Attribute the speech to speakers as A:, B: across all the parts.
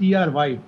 A: TRY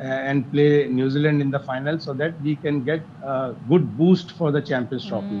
A: and play New Zealand in the final so that we can get a good boost for the Champions Trophy।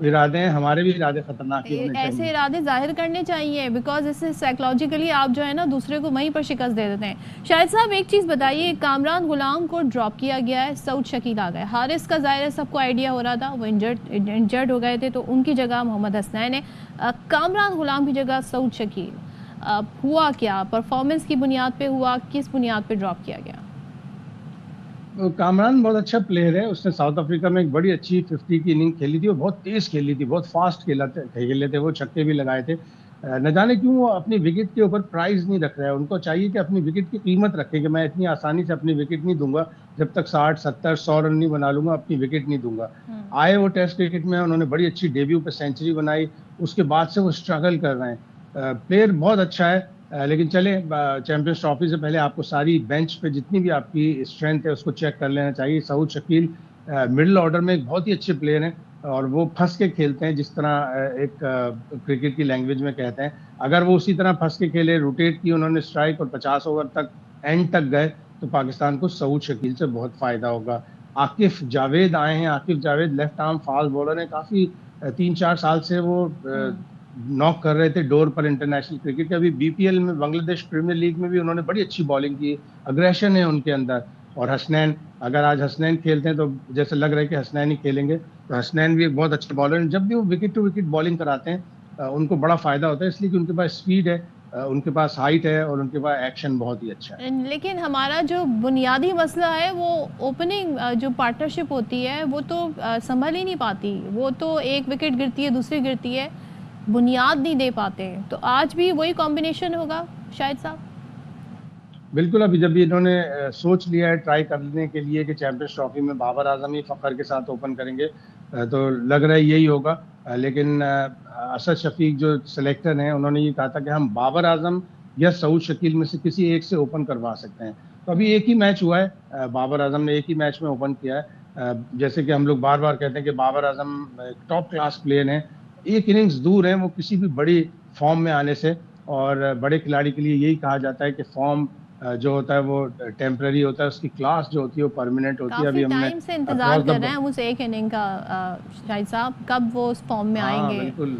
A: ارادے ہیں, ہمارے بھی ارادے خطرناک ہی ہونے چاہیے.
B: ایسے ارادے ظاہر کرنے چاہیے بیکاز اس سے سائیکولوجیکلی آپ جو ہے نا دوسرے کو وہیں پر شکست دے دیتے ہیں. شاہد صاحب ایک چیز بتائیے, کامران غلام کو ڈراپ کیا گیا ہے, سعود شکیل آ گئے. حارث کا ظاہر ہے سب کو آئیڈیا ہو رہا تھا, وہ انجرڈ ہو گئے تھے تو ان کی جگہ محمد حسنین ہے. کامران غلام کی جگہ سعود شکیل, ہوا کیا؟ پرفارمنس کی بنیاد پہ ہوا, کس بنیاد پہ ڈراپ کیا گیا؟
A: کامران بہت اچھا پلیئر ہے, اس نے ساؤتھ افریقہ میں ایک بڑی اچھی 50 کی اننگ کھیلی تھی, وہ بہت تیز کھیلی تھی, بہت فاسٹ کھیلے تھے, وہ چھکے بھی لگائے تھے. نہ جانے کیوں وہ اپنی وکٹ کے اوپر پرائز نہیں رکھ رہا ہے. ان کو چاہیے کہ اپنی وکٹ کی قیمت رکھیں کہ میں اتنی آسانی سے اپنی وکٹ نہیں دوں گا, جب تک 60 70 100 رن نہیں بنا لوں گا اپنی وکٹ نہیں دوں گا. آئے وہ ٹیسٹ کرکٹ میں, انہوں نے بڑی اچھی ڈیبیو پہ سینچری بنائی, اس کے بعد سے وہ اسٹرگل کر رہے ہیں. پلیئر بہت اچھا ہے, لیکن چلیں چیمپئنز ٹرافی سے پہلے آپ کو ساری بینچ پہ جتنی بھی آپ کی اسٹرینتھ ہے اس کو چیک کر لینا چاہیے. سعود شکیل مڈل آرڈر میں ایک بہت ہی اچھے پلیئر ہیں, اور وہ پھنس کے کھیلتے ہیں, جس طرح ایک کرکٹ کی لینگویج میں کہتے ہیں. اگر وہ اسی طرح پھنس کے کھیلے, روٹیٹ کی انہوں نے اسٹرائک اور 50 اوور تک اینڈ تک گئے, تو پاکستان کو سعود شکیل سے بہت فائدہ ہوگا. عاقف جاوید آئے ہیں, Aqif Javed left arm fast bowler ہیں, کافی 3-4 سال سے وہ ناک کر رہے تھے ڈور پر انٹرنیشنل کرکٹ کے. ابھی بی پی ایل میں, بنگلہ دیش پریمیئر لیگ میں بھی انہوں نے بڑی اچھی بالنگ کی, اگریشن ہے ان کے اندر. اور حسنین, اگر آج حسنین کھیلتے ہیں تو جیسے لگ رہا ہے کہ حسنین ہی کھیلیں گے, تو حسنین بھی ایک بہت اچھے بالر ہیں. جب بھی وہ وکٹ ٹو وکٹ بالنگ کراتے ہیں ان کو بڑا فائدہ ہوتا ہے, اس لیے کہ ان کے پاس اسپیڈ ہے, ان کے پاس ہائٹ ہے, اور ان کے پاس ایکشن بہت ہی اچھا ہے.
B: لیکن ہمارا جو بنیادی مسئلہ ہے وہ اوپننگ جو پارٹنرشپ ہوتی ہے وہ تو سنبھل ہی نہیں پاتی. وہ تو ایک وکٹ گرتی ہے, دوسری گرتی ہے, بنیاد نہیں دے پاتے. تو آج بھی وہی کمبینیشن ہوگا شاہد صاحب؟
A: بالکل. ابھی جب انہوں نے سوچ لیا ہے ٹرائی کرنے کے لیے کہ چیمپئنز ٹرافی میں بابر اعظم ہی فخر کے ساتھ اوپن کریں گے, تو لگ رہا ہے یہی ہوگا. لیکن اسد شفیق جو سلیکٹر ہیں, انہوں نے یہ کہا تھا کہ ہم بابر اعظم یا سعود شکیل میں سے کسی ایک سے اوپن کروا سکتے ہیں. تو ابھی ایک ہی میچ ہوا ہے, بابر اعظم نے ایک ہی میچ میں اوپن کیا ہے. جیسے کہ ہم لوگ بار بار کہتے ہیں کہ Babar Azam top class player ہیں, ایک اننگز دور ہیں وہ کسی بھی بڑی فارم میں آنے سے. اور بڑے کھلاڑی کے لیے یہی کہا جاتا ہے کہ فارم جو ہوتا ہے وہ ٹیمپرری ہوتا ہے, اس کی کلاس جو ہوتی ہے وہ پرماننٹ ہوتی ہے. ابھی ہم نے
B: ٹائم سے انتظار کر رہے ہیں ہم اس ایک اننگ کا شاہد صاحب, کب وہ اس فارم میں آئیں گے.
A: بالکل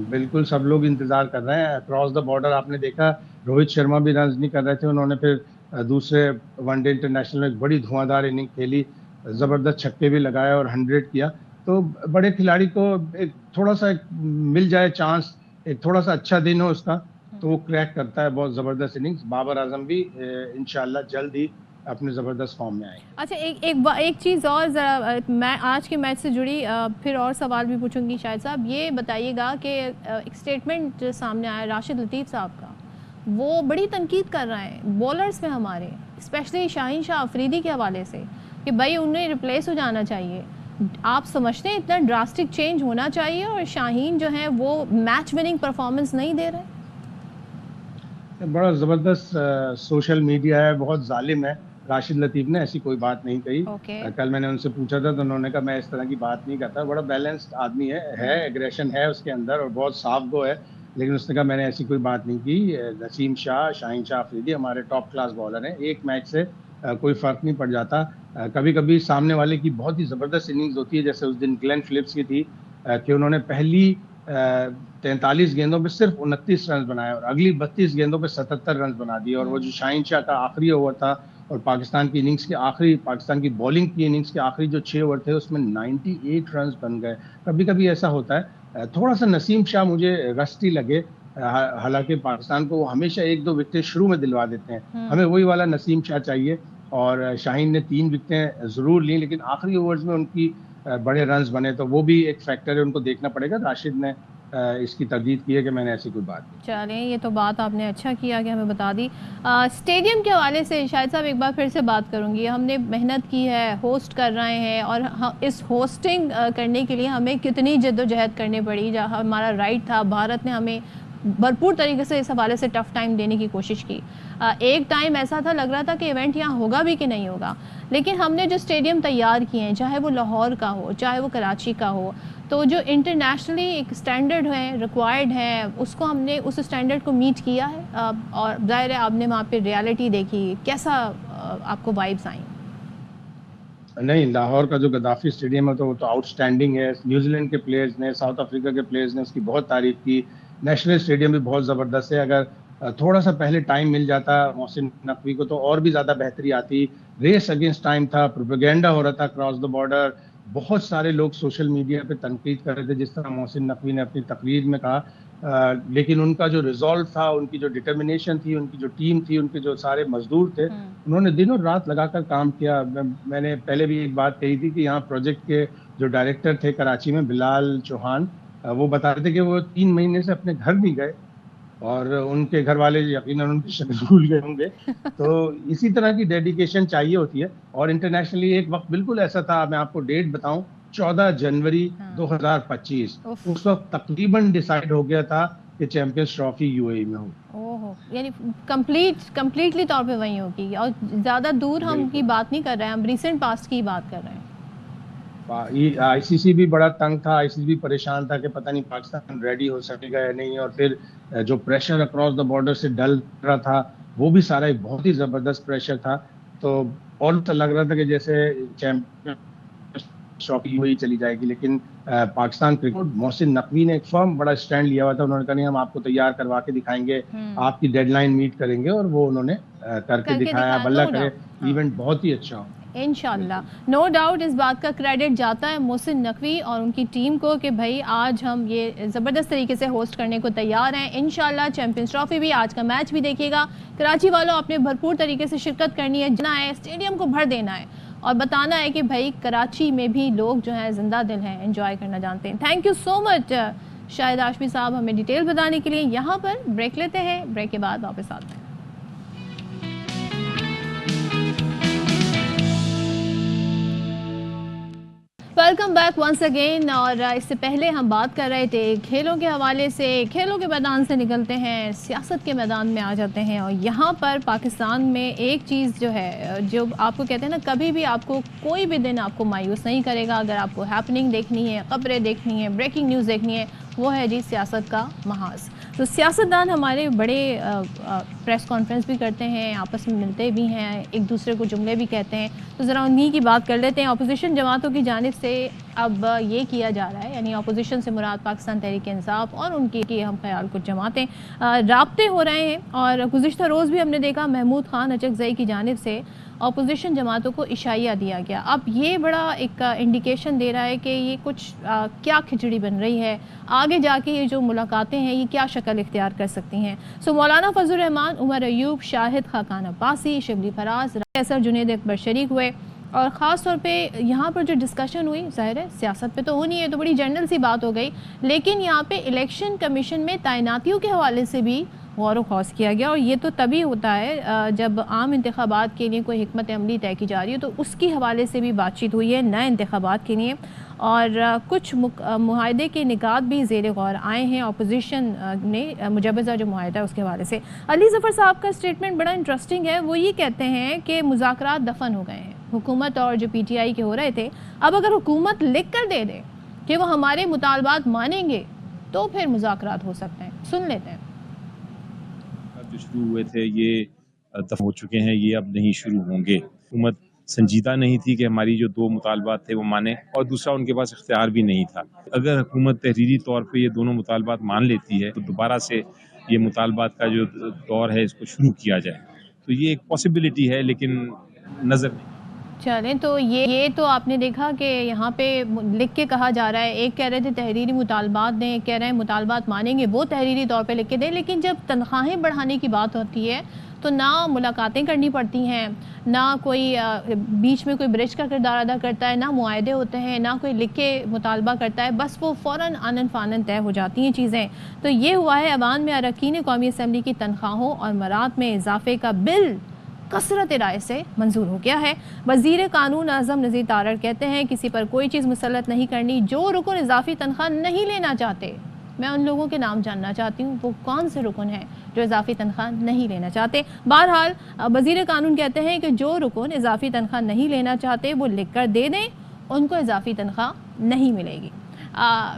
A: بالکل, سب لوگ انتظار کر رہے ہیں. اکراس دا بارڈر آپ نے دیکھا, روہت شرما بھی رنز نہیں کر رہے تھے, انہوں نے پھر دوسرے ون ڈے انٹرنیشنل میں ایک بڑی دھواں دھار اننگ کھیلی, زبردست چھکے بھی لگایا اور 100 کیا. تو بڑے کھلاڑی کو ایک تھوڑا سا مل جائے چانس, ایک تھوڑا سا اچھا دن ہو اس کا, تو وہ کریک کرتا ہے بہت زبردست اننگز. بابر اعظم بھی انشاءاللہ جلد ہی اپنے زبردست فارم میں آئیں.
B: اچھا ایک چیز اور ذرا, میں آج کے میچ سے جڑی پھر اور سوال بھی پوچھوں گی شاہد صاحب. یہ بتائیے گا کہ ایک اسٹیٹمنٹ سامنے آیا راشد لطیف صاحب کا, وہ بڑی تنقید کر رہے ہیں بولرز میں ہمارے, اسپیشلی شاہین شاہ افریدی کے حوالے سے, کہ بھائی انہیں ریپلیس ہو جانا چاہیے. آپ سمجھتے ہیں اتنا ڈراسٹک چینج ہونا چاہیے, اور شاہین جو ہے وہ میچ وننگ پرفارمنس نہیں دے رہے؟
A: بڑا زبردست سوشل میڈیا ہے, بہت ظالم ہے. راشد لطیف نے ایسی کوئی بات نہیں کہی. کل میں نے ان سے پوچھا تھا تو انہوں نے کہا میں اس طرح کی بات نہیں کرتا. بڑا بیلنسڈ آدمی ہے, ایگریشن ہے اس کے اندر اور بہت صاف گو ہے, لیکن اس نے کہا میں نے ایسی کوئی بات نہیں کی. نسیم شاہ, شاہین شاہ افریدی ہمارے ٹاپ کلاس بالر ہیں, ایک میچ سے کوئی فرق نہیں پڑ جاتا. کبھی کبھی سامنے والے کی بہت ہی زبردست اننگز ہوتی ہے, جیسے اس دن گلین فلپس کی تھی کہ انہوں نے پہلی 43 گیندوں پہ صرف 29 رنز بنائے اور اگلی 32 گیندوں پہ 77 رنز بنا دیے. اور وہ جو شاہین شاہ کا آخری اوور تھا اور پاکستان کی اننگز کے آخری, پاکستان کی بولنگ کی اننگز کے آخری جو 6 اوور تھے اس میں 98 رنز بن گئے. کبھی کبھی ایسا ہوتا ہے. تھوڑا سا نسیم شاہ مجھے رسٹی لگے, حالانکہ پاکستان کو وہ ہمیشہ 1-2 وکٹیں شروع میں دلوا دیتے ہیں, ہمیں وہی والا نسیم شاہ چاہیے. اور شاہین نے 3 وکٹیں ضرور لیں, لیکن آخری اوورز میں ان کی بڑے رنز بنے, تو وہ بھی ایک فیکٹر ہے, ان کو دیکھنا پڑے گا. راشد نے اس کی تردید کی ہے کہ میں نے ایسی کوئی بات نہیں.
B: چلیں, یہ تو بات آپ نے اچھا کیا کہ ہمیں بتا دی. اسٹیڈیم کے حوالے سے شاہد صاحب ایک بار پھر سے بات کروں گی. ہم نے محنت کی ہے, ہوسٹ کر رہے ہیں, اور اس ہوسٹنگ کرنے کے لیے ہمیں کتنی جد و جہد کرنی پڑی. جہاں ہمارا رائٹ تھا, بھارت نے ہمیں بھرپور طریقے سے اس حوالے سے ٹف ٹائم دینے کی کوشش کی. ایک ٹائم ایسا تھا لگ رہا تھا کہ ایونٹ یہاں ہوگا بھی کہ نہیں ہوگا, لیکن ہم نے جو اسٹیڈیم تیار کیے ہیں, چاہے وہ لاہور کا ہو چاہے وہ کراچی کا ہو, تو جو انٹرنیشنلی ایک اسٹینڈرڈ ہے, ریکوائرڈ ہے, اس کو ہم نے اس اسٹینڈرڈ کو میٹ کیا ہے. اور ظاہر ہے آپ نے وہاں پہ ریالٹی دیکھی, کیسا آپ کو وائبس آئیں؟
A: نہیں، لاہور کا جو گدافی اسٹیڈیم ہے تو وہ تو آؤٹ اسٹینڈنگ ہے. نیوزی لینڈ کے پلیئرز نے، ساؤتھ افریقہ کے پلیئرز نے اس کی بہت تعریف کی. نیشنل اسٹیڈیم بھی بہت زبردست ہے. اگر تھوڑا سا پہلے ٹائم مل جاتا محسن نقوی کو تو اور بھی زیادہ بہتری آتی. ریس اگینسٹ ٹائم تھا، پروپیگینڈا ہو رہا تھا کراس دا بارڈر. بہت سارے لوگ سوشل میڈیا پہ تنقید کر رہے تھے جس طرح محسن نقوی نے اپنی تقریر میں کہا. لیکن ان کا جو ریزالو تھا، ان کی جو ڈٹرمنیشن تھی، ان کی جو ٹیم تھی، ان کے جو سارے مزدور تھے، انہوں نے دن اور رات لگا کر کام کیا. میں نے پہلے بھی ایک بات کہی تھی کہ یہاں پروجیکٹ کے جو ڈائریکٹر تھے کراچی میں، بلال چوہان، وہ بتا رہے تھے کہ وہ 3 مہینے سے اپنے گھر نہیں گئے اور ان کے گھر والے یقیناً ان کی شکل بھول گئے ہوں گے. تو اسی طرح کی ڈیڈیکیشن چاہیے ہوتی ہے. اور انٹرنیشنلی ایک وقت بالکل ایسا تھا، میں آپ کو ڈیٹ بتاؤں، 14 جنوری 2025. اس وقت تقریباً ڈیسائیڈ ہو گیا تھا کہ چیمپئنز ٹرافی یو اے ای میں ہو.
B: یعنی کمپلیٹلی طور پہ وہیں ہوگی، اور زیادہ دور ہم کی بات نہیں کر رہے ہیں، ہم ریسنٹ پاسٹ کی بات کر رہے ہیں.
A: آئی سی سی بھی بڑا تنگ تھا، آئی سی سی بھی پریشان تھا کہ پتہ نہیں پاکستان ریڈی ہو سکے گا یا نہیں. اور پھر جو پریشر اکراس دا بارڈر سے ڈل رہا تھا وہ بھی سارا ایک بہت ہی زبردست پریشر تھا. تو اور لگ رہا تھا کہ جیسے ٹرافی وہی چلی جائے گی. لیکن پاکستان کرکٹ، محسن نقوی نے ایک فرم بڑا اسٹینڈ لیا ہوا تھا. انہوں نے کہا نہیں، ہم آپ کو تیار کروا کے دکھائیں گے، آپ کی ڈیڈ لائن میٹ کریں گے. اور وہ انہوں نے کر کے دکھایا. اللہ کرے ایونٹ بہت ہی اچھا ہو
B: انشاءاللہ. نو ڈاؤٹ اس بات کا کریڈٹ جاتا ہے محسن نقوی اور ان کی ٹیم کو کہ بھائی آج ہم یہ زبردست طریقے سے ہوسٹ کرنے کو تیار ہیں. انشاءاللہ چیمپئنز ٹرافی بھی، آج کا میچ بھی دیکھیے گا. کراچی والوں اپنے بھرپور طریقے سے شرکت کرنی ہے، جانا ہے اسٹیڈیم کو بھر دینا ہے اور بتانا ہے کہ بھائی کراچی میں بھی لوگ جو ہیں زندہ دل ہیں، انجوائے کرنا جانتے ہیں. تھینک یو سو مچ شاہد ہاشمی صاحب ہمیں ڈیٹیل بتانے کے لیے. یہاں پر بریک لیتے ہیں، بریک کے بعد واپس آتے ہیں. Welcome back once again. اور اس سے پہلے ہم بات کر رہے تھے کھیلوں کے حوالے سے. کھیلوں کے میدان سے نکلتے ہیں، سیاست کے میدان میں آ جاتے ہیں. اور یہاں پر پاکستان میں ایک چیز جو ہے، جو آپ کو کہتے ہیں نا، کبھی بھی آپ کو کوئی بھی دن آپ کو مایوس نہیں کرے گا. اگر آپ کو ہیپننگ دیکھنی ہے، خبریں دیکھنی ہے، بریکنگ نیوز دیکھنی ہے، وہ ہے جی سیاست کا محاذ. تو سیاستدان ہمارے بڑے پریس کانفرنس بھی کرتے ہیں، آپس میں ملتے بھی ہیں، ایک دوسرے کو جملے بھی کہتے ہیں. تو ذرا انہی کی بات کر لیتے ہیں. اپوزیشن جماعتوں کی جانب سے اب یہ کیا جا رہا ہے، یعنی اپوزیشن سے مراد پاکستان تحریک انصاف اور ان کی اہم خیال کچھ جماعتیں، رابطے ہو رہے ہیں. اور گزشتہ روز بھی ہم نے دیکھا محمود خان اچکزئی کی جانب سے اپوزیشن جماعتوں کو اشائیہ دیا گیا. اب یہ بڑا ایک انڈیکیشن دے رہا ہے کہ یہ کچھ کیا کھچڑی بن رہی ہے، آگے جا کے یہ جو ملاقاتیں ہیں یہ کیا شکل اختیار کر سکتی ہیں. سو مولانا فضل الرحمان، عمر ایوب، شاہد خاقان عباسی، شبلی فراز، اثر جنید اکبر شریک ہوئے. اور خاص طور پہ یہاں پر جو ڈسکشن ہوئی، ظاہر ہے سیاست پہ تو ہونی ہے، تو بڑی جنرل سی بات ہو گئی، لیکن یہاں پہ الیکشن کمیشن میں تعیناتیوں کے حوالے سے بھی غور و خوض کیا گیا. اور یہ تو تبھی ہوتا ہے جب عام انتخابات کے لیے کوئی حکمت عملی طے کی جا رہی ہے، تو اس کی حوالے سے بھی بات چیت ہوئی ہے نئے انتخابات کے لیے. اور کچھ معاہدے کے نکات بھی زیر غور آئے ہیں اپوزیشن نے، مجوزہ جو معاہدہ ہے اس کے حوالے سے. علی ظفر صاحب کا سٹیٹمنٹ بڑا انٹرسٹنگ ہے. وہ یہ کہتے ہیں کہ مذاکرات دفن ہو گئے ہیں، حکومت اور جو پی ٹی آئی کے ہو رہے تھے، اب اگر حکومت لکھ کر دے دے کہ وہ ہمارے مطالبات مانیں گے تو پھر مذاکرات ہو سکتے ہیں. سن لیتے ہیں.
C: جو شروع ہوئے تھے یہ دفع ہو چکے ہیں، یہ اب نہیں شروع ہوں گے. حکومت سنجیدہ نہیں تھی کہ ہماری جو 2 مطالبات تھے وہ مانے، اور دوسرا ان کے پاس اختیار بھی نہیں تھا. اگر حکومت تحریری طور پہ یہ دونوں مطالبات مان لیتی ہے تو دوبارہ سے یہ مطالبات کا جو دور ہے اس کو شروع کیا جائے. تو یہ ایک پاسبلٹی ہے، لیکن نظر نہیں.
B: چلیں، تو یہ تو آپ نے دیکھا کہ یہاں پہ لکھ کے کہا جا رہا ہے. ایک کہہ رہے تھے تحریری مطالبات دیں، ایک کہہ رہے ہیں مطالبات مانیں گے وہ تحریری طور پہ لکھ کے دیں. لیکن جب تنخواہیں بڑھانے کی بات ہوتی ہے تو نہ ملاقاتیں کرنی پڑتی ہیں، نہ کوئی بیچ میں کوئی برج کا کردار ادا کرتا ہے، نہ معاہدے ہوتے ہیں، نہ کوئی لکھ کے مطالبہ کرتا ہے، بس وہ فوراً آنن فانن طے ہو جاتی ہیں چیزیں. تو یہ ہوا ہے ایوان میں اراکین قومی اسمبلی کی تنخواہوں اور مراد میں اضافے کا بل کثرت رائے سے منظور ہو گیا ہے. وزیر قانون اعظم نذیر تارڑ کہتے ہیں کسی پر کوئی چیز مسلط نہیں کرنی. جو رکن اضافی تنخواہ نہیں لینا چاہتے، میں ان لوگوں کے نام جاننا چاہتی ہوں، وہ کون سے رکن ہیں جو اضافی تنخواہ نہیں لینا چاہتے. بہرحال وزیر قانون کہتے ہیں کہ جو رکن اضافی تنخواہ نہیں لینا چاہتے وہ لکھ کر دے دیں، ان کو اضافی تنخواہ نہیں ملے گی.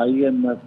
D: IMF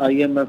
D: IMF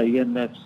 D: IMF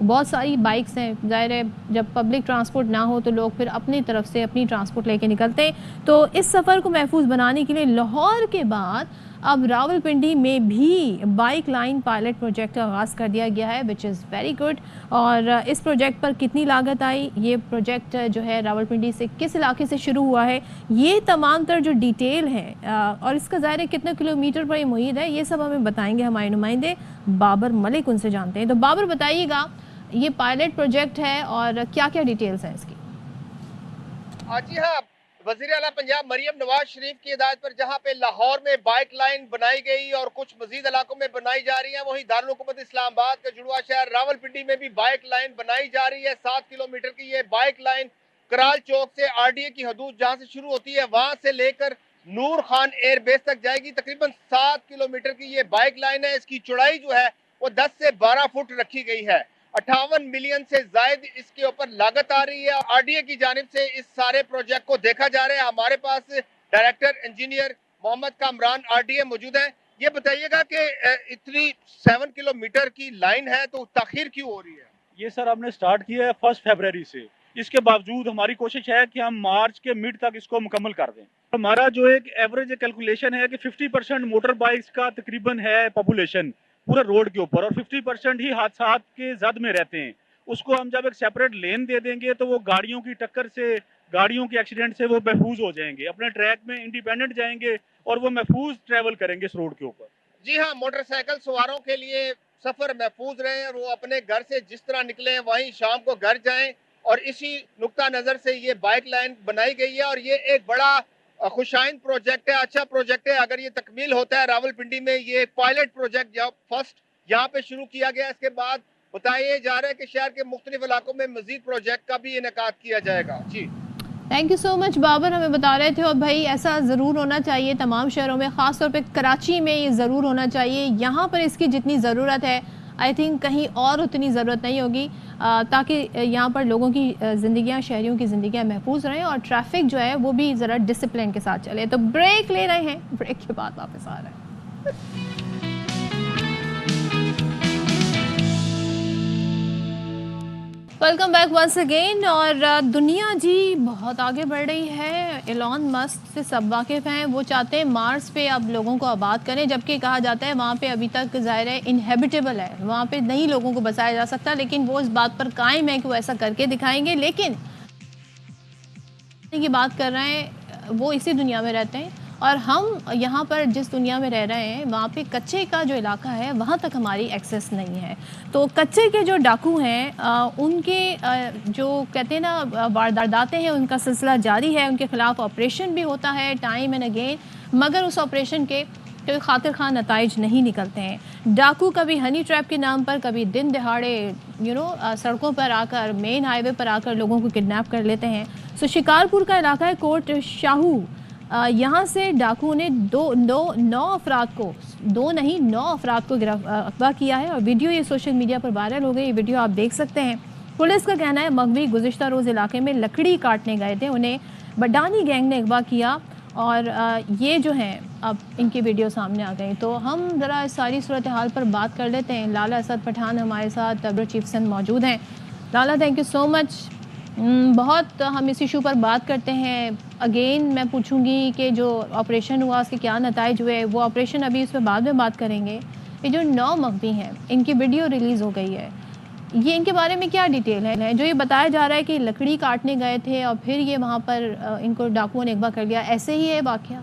B: بہت ساری بائکس ہیں، ظاہر ہے جب پبلک ٹرانسپورٹ نہ ہو تو لوگ پھر اپنی طرف سے اپنی ٹرانسپورٹ لے کے نکلتے ہیں۔ تو اس سفر کو محفوظ بنانے کے لیے لاہور کے بعد اب راولپنڈی میں بھی بائک لائن پائلٹ پروجیکٹ کا آغاز کر دیا گیا ہے، وچ از ویری گڈ۔ اور اس پروجیکٹ پر کتنی لاگت آئی، یہ پروجیکٹ جو ہے راولپنڈی سے کس علاقے سے شروع ہوا ہے، یہ تمام تر جو ڈیٹیل ہے اور اس کا ظاہر ہے کتنے کلومیٹر پر یہ محیط ہے، یہ سب ہمیں بتائیں گے ہمارے نمائندے بابر ملک، ان سے جانتے ہیں۔ تو بابر بتائیے گا یہ پائلٹ پروجیکٹ ہے اور کیا کیا ڈیٹیلز ہیں اس کی؟
E: جی ہاں، وزیر اعلیٰ پنجاب مریم نواز شریف کی ہدایت پر جہاں پہ لاہور میں بائک لائن بنائی گئی اور کچھ مزید علاقوں میں بنائی جا رہی ہیں، وہیں دارالحکومت اسلام آباد کا جڑواں شہر راولپنڈی میں بھی بائک لائن بنائی جا رہی ہے۔ 7 کلومیٹر کی یہ بائک لائن کرال چوک سے RDA کی حدود جہاں سے شروع ہوتی ہے وہاں سے لے کر نور خان ایئر بیس تک جائے گی۔ تقریباً 7 کلومیٹر کی یہ بائک لائن ہے، اس کی چوڑائی جو ہے وہ 10 سے 12 فٹ رکھی گئی ہے۔ 58 ملین سے زائد اس کے اوپر لاگت آ رہی ہے۔ RDA کی جانب سے اس سارے پروجیکٹ کو دیکھا جا رہا ہے۔ ہمارے پاس ڈائریکٹر انجینئر محمد کامران RDA موجود ہیں۔ یہ بتائیے گا کہ اتنی 7 کلومیٹر کی لائن ہے تو تاخیر کیوں ہو رہی ہے؟
F: یہ سر ہم نے سٹارٹ کیا ہے 1 فروری سے، اس کے باوجود ہماری کوشش ہے کہ ہم مارچ کے مڈ تک اس کو مکمل کر دیں۔ ہمارا جو ایک ایوریج کیلکولیشن ہے کہ 50% موٹر بائکس کا تقریباً ہے پاپولیشن پورا روڈ کے اوپر، اور 50% ہی حادثات کے زد میں رہتے ہیں۔ اس کو ہم جب ایک سیپریٹ لین دے دیں گے تو وہ گاڑیوں کی ٹکر سے، گاڑیوں کے ایکسیڈنٹ سے وہ محفوظ ہو جائیں گے، اپنے ٹریک میں انڈیپینڈنٹ جائیں گے اور وہ محفوظ ٹریول کریں گے اس روڈ کے اوپر۔
E: جی ہاں، موٹر سائیکل سواروں کے لیے سفر محفوظ رہے اور وہ اپنے گھر سے جس طرح نکلیں وہیں شام کو گھر جائیں، اور اسی نقطہ نظر سے یہ بائک لائن بنائی گئی ہے اور یہ ایک بڑا خوشائند پروجیکٹ ہے، اچھا پروجیکٹ ہے۔ اگر یہ تکمیل ہوتا ہے راولپنڈی میں یہ پائلٹ پروجیکٹ فرسٹ یہاں پہ شروع کیا گیا، اس کے بعد بتایا جا رہا ہے کہ شہر کے مختلف علاقوں میں مزید پروجیکٹ کا بھی انعقاد کیا جائے گا۔ جی
B: تھینک یو سو مچ بابر، ہمیں بتا رہے تھے، اور بھائی ایسا ضرور ہونا چاہیے تمام شہروں میں، خاص طور پہ کراچی میں یہ ضرور ہونا چاہیے۔ یہاں پر اس کی جتنی ضرورت ہے آئی تھنک کہیں اور اتنی ضرورت نہیں ہوگی، تاکہ یہاں پر لوگوں کی زندگیاں، شہریوں کی زندگیاں محفوظ رہیں اور ٹریفک جو ہے وہ بھی ذرا ڈسپلن کے ساتھ چلے۔ تو بریک لے رہے ہیں، بریک کے بعد واپس آ رہے ہیں۔ Welcome back once again. اور دنیا جی بہت آگے بڑھ رہی ہے، ایلون مسک سے سب واقف ہیں، وہ چاہتے ہیں مارس پہ اب لوگوں کو آباد کریں، جبکہ کہا جاتا ہے وہاں پہ ابھی تک ظاہر ہے انہیبیٹیبل ہے، وہاں پہ نہیں لوگوں کو بسایا جا سکتا، لیکن وہ اس بات پر قائم ہے کہ وہ ایسا کر کے دکھائیں گے۔ لیکن کی بات کر رہے ہیں، وہ اسی دنیا میں رہتے ہیں اور ہم یہاں پر جس دنیا میں رہ رہے ہیں وہاں پہ کچے کا جو علاقہ ہے وہاں تک ہماری ایکسیس نہیں ہے۔ تو کچے کے جو ڈاکو ہیں ان کے جو کہتے ہیں نا وارداتیں ہیں، ان کا سلسلہ جاری ہے، ان کے خلاف آپریشن بھی ہوتا ہے ٹائم اینڈ اگین، مگر اس آپریشن کے کوئی خاطر خواہ نتائج نہیں نکلتے ہیں۔ ڈاکو کبھی ہنی ٹریپ کے نام پر، کبھی دن دہاڑے سڑکوں پر آ کر، مین ہائی وے پر آ کر لوگوں کو کڈنیپ کر لیتے ہیں۔ سو شکارپور کا علاقہ ہے کوٹ شاہو، یہاں سے ڈاکو نے 9 افراد کو، 2 نہیں 9 افراد کو اغوا کیا ہے، اور ویڈیو یہ سوشل میڈیا پر وائرل ہو گئی، یہ ویڈیو آپ دیکھ سکتے ہیں۔ پولیس کا کہنا ہے مغوی گزشتہ روز علاقے میں لکڑی کاٹنے گئے تھے، انہیں بڈانی گینگ نے اغوا کیا، اور یہ جو ہیں اب ان کی ویڈیو سامنے آ گئی۔ تو ہم ذرا اس ساری صورتحال پر بات کر لیتے ہیں۔ لالا اسد پٹھان ہمارے ساتھ بیورو چیف سندھ موجود ہیں۔ لالا تھینک یو سو مچ۔ بہت ہم اس ایشو پر بات کرتے ہیں، اگین میں پوچھوں گی کہ جو آپریشن ہوا اس کے کیا نتائج ہوئے، وہ آپریشن ابھی اس پہ بعد میں بات کریں گے۔ یہ جو 9 مغوی ہیں ان کی ویڈیو ریلیز ہو گئی ہے، یہ ان کے بارے میں کیا ڈیٹیل ہے؟ جو یہ بتایا جا رہا ہے کہ لکڑی کاٹنے گئے تھے اور پھر یہ وہاں پر ان کو ڈاکوؤں نے اغوا کر لیا، ایسے ہی ہے واقعہ؟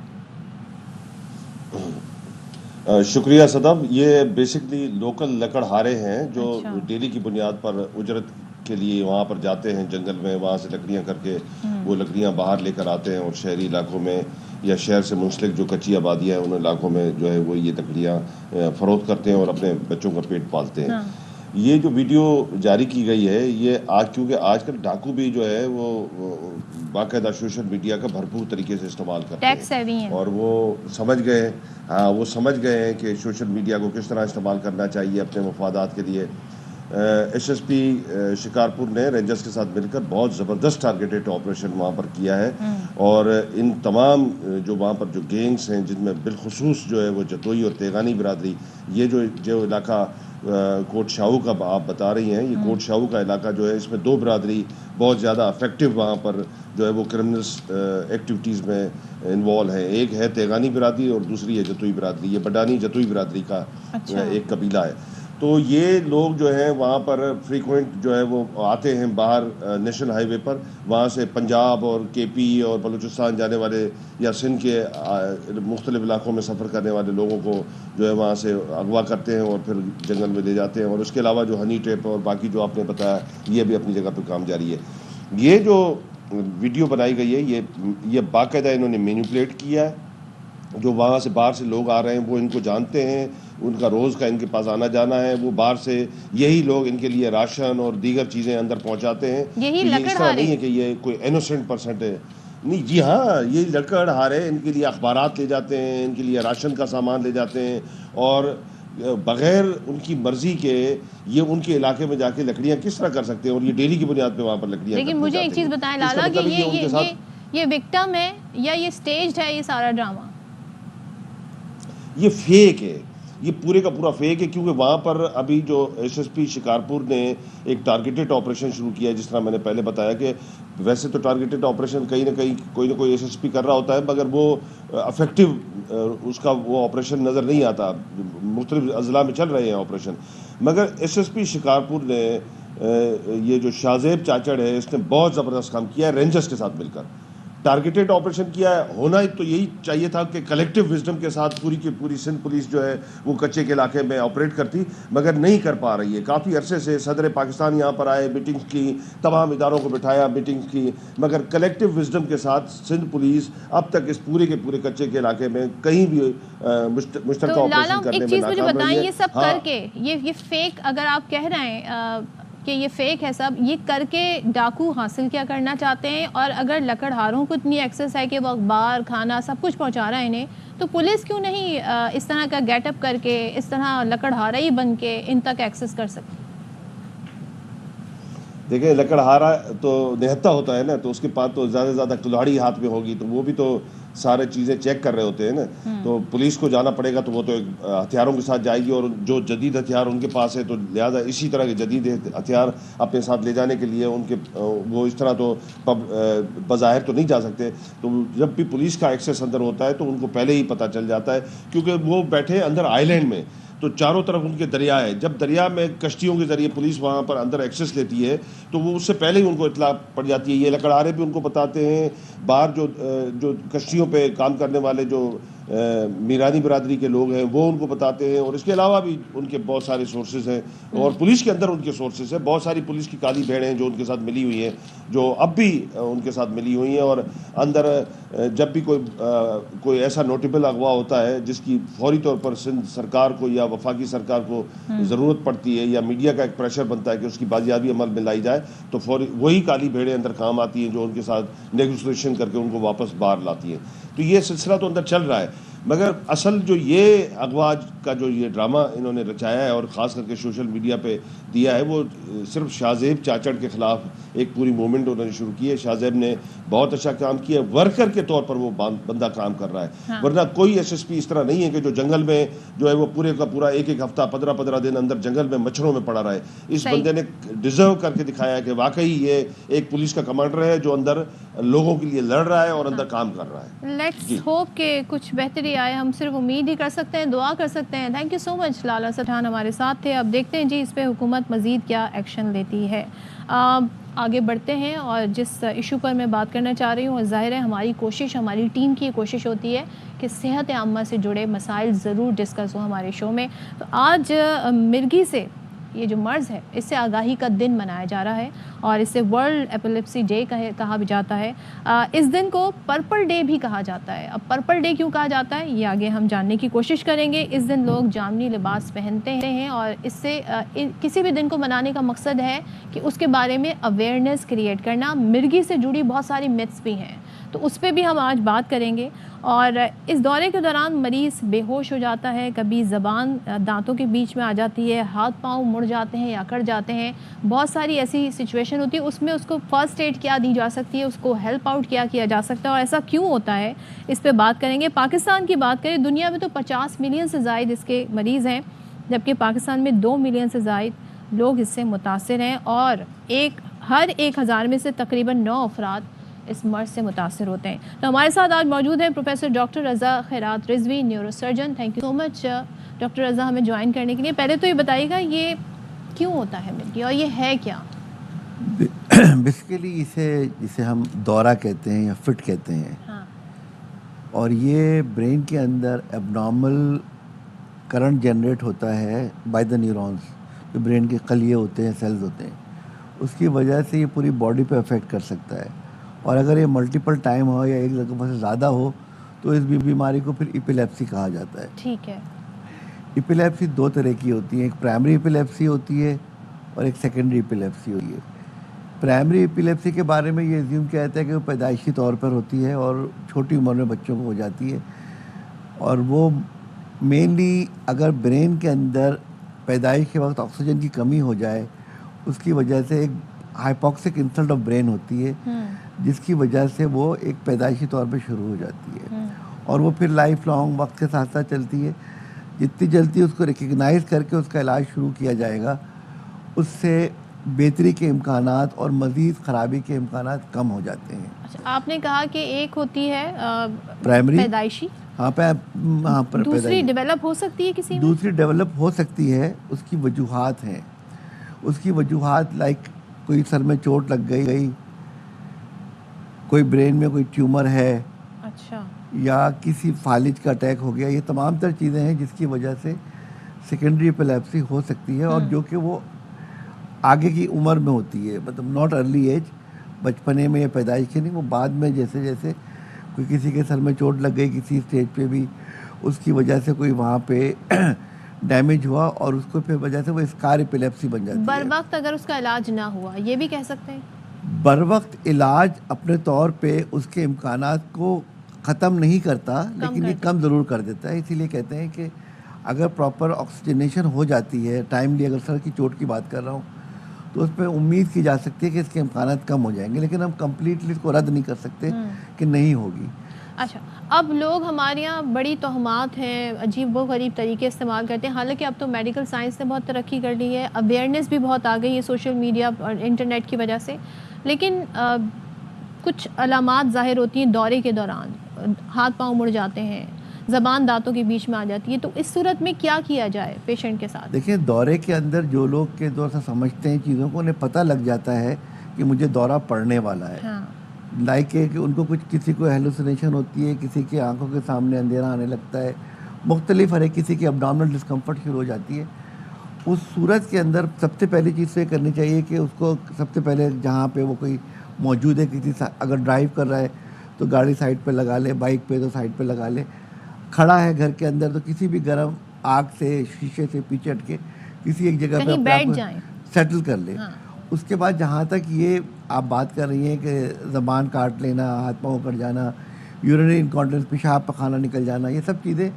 G: شکریہ صدب۔ یہ بیسکلی لوکل لکڑہارے ہیں جو ڈیلی کی بنیاد پر اجرت کے لیے وہاں پر جاتے ہیں جنگل میں، وہاں سے لکڑیاں کر کے وہ لکڑیاں باہر لے کر آتے ہیں، اور شہری علاقوں میں یا شہر سے منسلک جو کچی آبادیاں ہیں ان علاقوں میں جو ہے وہ یہ لکڑیاں فروخت کرتے ہیں اور اپنے بچوں کا پیٹ پالتے ہیں۔ یہ جو ویڈیو جاری کی گئی ہے یہ کیونکہ آج کل ڈاکو بھی جو ہے وہ باقاعدہ سوشل میڈیا کا بھرپور طریقے سے استعمال کرتے ہیں، اور وہ سمجھ گئے ہیں کہ سوشل میڈیا کو کس طرح استعمال کرنا چاہیے اپنے مفادات کے لیے۔ SSP شکارپور نے رینجرز کے ساتھ مل کر بہت زبردست ٹارگیٹڈ آپریشن وہاں پر کیا ہے، اور ان تمام جو وہاں پر جو گینگز ہیں، جن میں بالخصوص جو ہے وہ جتوئی اور تیغانی برادری، یہ جو علاقہ کوٹ شاہو کا آپ بتا رہی ہیں، یہ کوٹ شاہو کا علاقہ جو ہے، اس میں 2 برادری بہت زیادہ افیکٹو وہاں پر جو ہے وہ کرمنلس ایکٹیویٹیز میں انوالو ہیں. ایک ہے تیغانی برادری اور دوسری ہے جتوئی برادری. یہ بڈانی جتوئی برادری کا ایک قبیلہ ہے. تو یہ لوگ جو ہیں وہاں پر فریکوینٹ جو ہے وہ آتے ہیں باہر نیشنل ہائی وے پر، وہاں سے پنجاب اور KP اور بلوچستان جانے والے یا سندھ کے مختلف علاقوں میں سفر کرنے والے لوگوں کو جو ہے وہاں سے اغوا کرتے ہیں اور پھر جنگل میں لے جاتے ہیں. اور اس کے علاوہ جو ہنی ٹریپ اور باقی جو آپ نے بتایا، یہ بھی اپنی جگہ پہ کام جاری ہے. یہ جو ویڈیو بنائی گئی ہے، یہ باقاعدہ انہوں نے مینیپولیٹ کیا ہے. جو وہاں سے باہر سے لوگ آ رہے ہیں وہ ان کو جانتے ہیں، ان کا روز کا ان کے پاس آنا جانا ہے. وہ باہر سے یہی لوگ ان کے لیے راشن اور دیگر چیزیں اندر پہنچاتے ہیں. یہ اس طرح نہیں ہے کہ یہ کوئی انوسنٹ پرسنٹ ہے، نہیں جی ہاں، یہ لکڑ ہارے ان کے لیے اخبارات لے جاتے ہیں، ان کے لیے راشن کا سامان لے جاتے ہیں، اور بغیر ان کی مرضی کے یہ ان کے علاقے میں جا کے لکڑیاں کس طرح کر سکتے ہیں، اور یہ ڈیلی کی بنیاد پہ وہاں پر لکڑیاں.
B: لیکن مجھے ایک چیز بتائیں لالا کہ یہ وکٹم ہے یا یہ سٹیجڈ ہے یہ سارا ڈرامہ؟
G: یہ فیک ہے، یہ پورے کا پورا فیک ہے، کیونکہ وہاں پر ابھی جو SSP شکارپور نے ایک ٹارگیٹڈ آپریشن شروع کیا ہے. جس طرح میں نے پہلے بتایا کہ ویسے تو ٹارگیٹڈ آپریشن کہیں نہ کہیں کوئی نہ کوئی SSP کر رہا ہوتا ہے، مگر وہ افیکٹو اس کا وہ آپریشن نظر نہیں آتا. مختلف اضلاع میں چل رہے ہیں آپریشن، مگر SSP شکارپور نے یہ جو شاہزیب چاچڑ ہے، اس نے بہت زبردست کام کیا ہے رینجرز کے ساتھ مل کر. ٹارگیٹڈ آپریشن کیا ہے. ہونا تو یہی چاہیے تھا کہ کلیکٹیو وزڈم کے ساتھ پوری کی پوری سندھ پولیس جو ہے وہ کچے کے علاقے میں آپریٹ کرتی، مگر نہیں کر پا رہی ہے. کافی عرصے سے صدر پاکستان یہاں پر آئے، میٹنگز کی، تمام اداروں کو بٹھایا، میٹنگز کی، مگر کلیکٹیو وزڈم کے ساتھ سندھ پولیس اب تک اس پورے کے پورے کچے کے علاقے میں کہیں بھی مشترکہ آپریشن کرنے میں ناکام رہی ہے.
B: ایک چیز مجھے بتائیں، یہ سب کر کے یہ فیک اگر آپ کہہ رہے ہیں کہ یہ فیک ہے سب، یہ کر کے ڈاکو حاصل کیا کرنا چاہتے ہیں؟ اور اگر لکڑہاروں کو اتنی ایکسس ہے کہ وہ اخبار، کھانا سب کچھ پہنچا رہا ہے انہیں، تو پولیس کیوں نہیں اس طرح کا گیٹ اپ کر کے، اس طرح لکڑہارا ہی بن کے ان تک ایکسس کر سکتی؟
G: دیکھیں لکڑہارا تو نہتا ہوتا ہے نا، تو اس کے پاس تو زیادہ سے زیادہ کلاڑی ہاتھ میں ہوگی، تو وہ بھی تو سارے چیزیں چیک کر رہے ہوتے ہیں نا. تو پولیس کو جانا پڑے گا تو وہ تو ہتھیاروں کے ساتھ جائے گی، اور جو جدید ہتھیار ان کے پاس ہے تو لہٰذا اسی طرح کے جدید ہتھیار اپنے ساتھ لے جانے کے لیے ان کے وہ اس طرح تو بظاہر تو نہیں جا سکتے. تو جب بھی پولیس کا ایکسیس اندر ہوتا ہے تو ان کو پہلے ہی پتہ چل جاتا ہے، کیونکہ وہ بیٹھے اندر آئی لینڈ میں، تو چاروں طرف ان کے دریا ہے. جب دریا میں کشتیوں کے ذریعے پولیس وہاں پر اندر ایکسیس لیتی ہے تو وہ اس سے پہلے ہی ان کو اطلاع پڑ جاتی ہے. یہ لکڑہارے بھی ان کو بتاتے ہیں، باہر جو کشتیوں پہ کام کرنے والے جو میرانی برادری کے لوگ ہیں وہ ان کو بتاتے ہیں. اور اس کے علاوہ بھی ان کے بہت سارے سورسز ہیں، اور پولیس کے اندر ان کے سورسز ہیں. بہت ساری پولیس کی کالی بھیڑیں ہیں جو ان کے ساتھ ملی ہوئی ہیں، جو اب بھی ان کے ساتھ ملی ہوئی ہیں. اور اندر جب بھی کوئی ایسا نوٹیبل اغوا ہوتا ہے جس کی فوری طور پر سندھ سرکار کو یا وفاقی سرکار کو ضرورت پڑتی ہے، یا میڈیا کا ایک پریشر بنتا ہے کہ اس کی بازیابی عمل میں لائی جائے، تو فوری وہی کالی بھیڑیں اندر کام آتی ہیں جو ان کے ساتھ نیگوسیشن کر کے ان کو واپس باہر لاتی ہیں. تو یہ سلسلہ تو اندر چل رہا ہے. مگر اصل جو یہ اغوا کا جو یہ ڈرامہ انہوں نے رچایا ہے اور خاص کر کے سوشل میڈیا پہ دیا ہے، وہ صرف شاہزیب چاچڑ کے خلاف ایک پوری موومنٹ انہوں نے شروع کی ہے. شاہزیب نے بہت اچھا کام کیا، ورکر کے طور پر وہ بندہ کام کر رہا ہے. ورنہ کوئی SSP اس طرح نہیں ہے کہ جو جنگل میں جو ہے وہ پورے کا پورا ایک ہفتہ 15 دن اندر جنگل میں مچھروں میں پڑا رہا ہے. اس بندے نے ڈیزرو کر کے دکھایا ہے کہ واقعی یہ ایک پولیس کا کمانڈر ہے جو اندر لوگوں کے لیے لڑ رہا ہے اور اندر کام کر رہا ہے.
B: لیٹس ہوپ کہ کچھ بہتری آئے. ہم صرف امید ہی کر سکتے ہیں، دعا کر سکتے ہیں. تھینک یو سو مچ لالا سٹھان ہمارے ساتھ تھے. اب دیکھتے ہیں جی اس پہ حکومت مزید کیا ایکشن لیتی ہے. آگے بڑھتے ہیں، اور جس ایشو پر میں بات کرنا چاہ رہی ہوں، ظاہر ہے ہماری کوشش، ہماری ٹیم کی کوشش ہوتی ہے کہ صحت عامہ سے جڑے مسائل ضرور ڈسکس ہوں ہمارے شو میں. تو آج مرگی سے یہ جو مرض ہے اس سے آگاہی کا دن منایا جا رہا ہے، اور اسے ورلڈ ایپیلیپسی ڈے کہا بھی جاتا ہے. اس دن کو پرپل ڈے بھی کہا جاتا ہے. اب پرپل ڈے کیوں کہا جاتا ہے یہ آگے ہم جاننے کی کوشش کریں گے. اس دن لوگ جامنی لباس پہنتے ہیں، اور اس سے کسی بھی دن کو منانے کا مقصد ہے کہ اس کے بارے میں اویئرنیس کریٹ کرنا. مرگی سے جڑی بہت ساری متس بھی ہیں، تو اس پہ بھی ہم آج بات کریں گے. اور اس دورے کے دوران مریض بے ہوش ہو جاتا ہے, کبھی زبان دانتوں کے بیچ میں آ جاتی ہے, ہاتھ پاؤں مڑ جاتے ہیں یا اکڑ جاتے ہیں, بہت ساری ایسی سچویشن ہوتی ہے. اس میں اس کو فرسٹ ایڈ کیا دی جا سکتی ہے, اس کو ہیلپ آؤٹ کیا جا سکتا ہے, اور ایسا کیوں ہوتا ہے, اس پہ بات کریں گے. پاکستان کی بات کریں, دنیا میں تو 50 ملین سے زائد اس کے مریض ہیں, جبکہ پاکستان میں 2 ملین سے زائد لوگ اس سے متاثر ہیں, اور ہر 1000 میں سے تقریباً 9 افراد اس مرض سے متاثر ہوتے ہیں. تو ہمارے ساتھ آج موجود ہیں professor doctor Raza Khairat Rizvi, neurosurgeon. Thank you so much doctor Raza ہمیں جوائن کرنے کے لیے. پہلے تو یہ بتائیے گا یہ کیوں ہوتا ہے مل گیا, اور یہ ہے کیا؟
H: بیسیکلی جسے ہم دورہ کہتے ہیں یا فٹ کہتے ہیں,
B: ہاں,
H: اور یہ برین کے اندر اب نارمل کرنٹ جنریٹ ہوتا ہے بائی دا نیورونس, جو برین کے خلیے ہوتے ہیں, سیلز ہوتے ہیں, اس کی وجہ سے یہ پوری باڈی پہ افیکٹ کر سکتا ہے. اور اگر یہ ملٹیپل ٹائم ہو یا ایک جگہ سے زیادہ ہو تو اس بیماری کو پھر ایپیلیپسی کہا جاتا ہے.
B: ٹھیک ہے.
H: ایپیلیپسی 2 طرح کی ہوتی ہے, ایک پرائمری ایپیلیپسی ہوتی ہے اور ایک سیکنڈری ایپیلیپسی ہوتی ہے. پرائمری ایپیلیپسی کے بارے میں یہ ایزیوم کیا جاتا ہے کہ وہ پیدائشی طور پر ہوتی ہے اور چھوٹی عمر میں بچوں کو ہو جاتی ہے, اور وہ مینلی اگر برین کے اندر پیدائش کے وقت آکسیجن کی کمی ہو جائے, اس کی وجہ سے ایک ہائپوکسک انسلٹ آف برین ہوتی ہے, جس کی وجہ سے وہ ایک پیدائشی طور پہ شروع ہو جاتی ہے, اور وہ پھر لائف لانگ وقت کے ساتھ ساتھ چلتی ہے. جتنی جلدی اس کو ریکگنائز کر کے اس کا علاج شروع کیا جائے گا, اس سے بہتری کے امکانات اور مزید خرابی کے امکانات کم ہو جاتے ہیں.
B: اچھا, آپ نے کہا کہ ایک ہوتی ہے
H: پرائمری
B: پیدائشی, دوسری ڈیولپ ہو سکتی ہے کسی میں؟
H: دوسری ڈیولپ ہو سکتی ہے, اس کی وجوہات ہیں. اس کی وجوہات لائک کوئی سر میں چوٹ لگ گئی, کوئی برین میں کوئی ٹیومر ہے,
B: اچھا,
H: یا کسی فالج کا اٹیک ہو گیا. یہ تمام تر چیزیں ہیں جس کی وجہ سے سیکنڈری ایپیلیپسی ہو سکتی ہے, اور جو کہ وہ آگے کی عمر میں ہوتی ہے, مطلب ناٹ ارلی ایج, بچپنے میں یا پیدائش کے نہیں, وہ بعد میں جیسے جیسے کوئی کسی کے سر میں چوٹ لگ گئی کسی اسٹیج پہ بھی, اس کی وجہ سے کوئی وہاں پہ ڈیمیج ہوا اور اس کو پھر وجہ سے وہ اسکار ایپیلیپسی بن جاتی ہے.
B: بر وقت اگر اس کا علاج نہ ہوا, یہ بھی کہہ سکتے ہیں؟
H: بر وقت علاج اپنے طور پہ اس کے امکانات کو ختم نہیں کرتا, لیکن یہ کم ضرور کر دیتا ہے. اسی لیے کہتے ہیں کہ اگر پراپر آکسیجنیشن ہو جاتی ہے ٹائملی, اگر سر کی چوٹ کی بات کر رہا ہوں, تو اس پہ امید کی جا سکتی ہے کہ اس کے امکانات کم ہو جائیں گے, لیکن ہم کمپلیٹلی اس کو رد نہیں کر سکتے کہ نہیں ہوگی.
B: اچھا, اب لوگ ہمارے یہاں بڑی توہمات ہیں, عجیب و غریب طریقے استعمال کرتے ہیں, حالانکہ اب تو میڈیکل سائنس نے بہت ترقی کر لی ہے, اویئرنیس بھی بہت آ گئی ہے سوشل میڈیا اور انٹرنیٹ کی وجہ سے, لیکن کچھ علامات ظاہر ہوتی ہیں دورے کے دوران, ہاتھ پاؤں مڑ جاتے ہیں, زبان دانتوں کے بیچ میں آ جاتی ہے. تو اس صورت میں کیا کیا جائے پیشنٹ کے ساتھ؟
H: دیکھیں, دورے کے اندر جو لوگ کے دور سے سمجھتے ہیں چیزوں کو, انہیں پتہ لگ جاتا ہے کہ مجھے دورہ پڑنے والا ہے. لائک کہ ان کو کسی کو ہیلوسینیشن ہوتی ہے, کسی کی آنکھوں کے سامنے اندھیرا آنے لگتا ہے, مختلف ہر ایک کسی کی ابڈومنل ڈسکمفرٹ شروع ہو جاتی ہے. اس صورت کے اندر سب سے پہلی چیز تو یہ کرنی چاہیے کہ اس کو سب سے پہلے جہاں پہ وہ کوئی موجود ہے, کسی اگر ڈرائیو کر رہا ہے تو گاڑی سائڈ پہ لگا لے, بائک پہ تو سائڈ پہ لگا لے, کھڑا ہے گھر کے اندر تو کسی بھی گرم آگ سے, شیشے سے پیچھے ہٹ کے کسی ایک جگہ پہ اپنے آپ کو سیٹل کر لے. اس کے بعد جہاں تک یہ آپ بات کر رہی ہیں کہ زبان کاٹ لینا, ہاتھ پاؤں کٹ جانا, یورینری انکانٹینس, پیشاب پخانہ نکل جانا, یہ سب چیزیں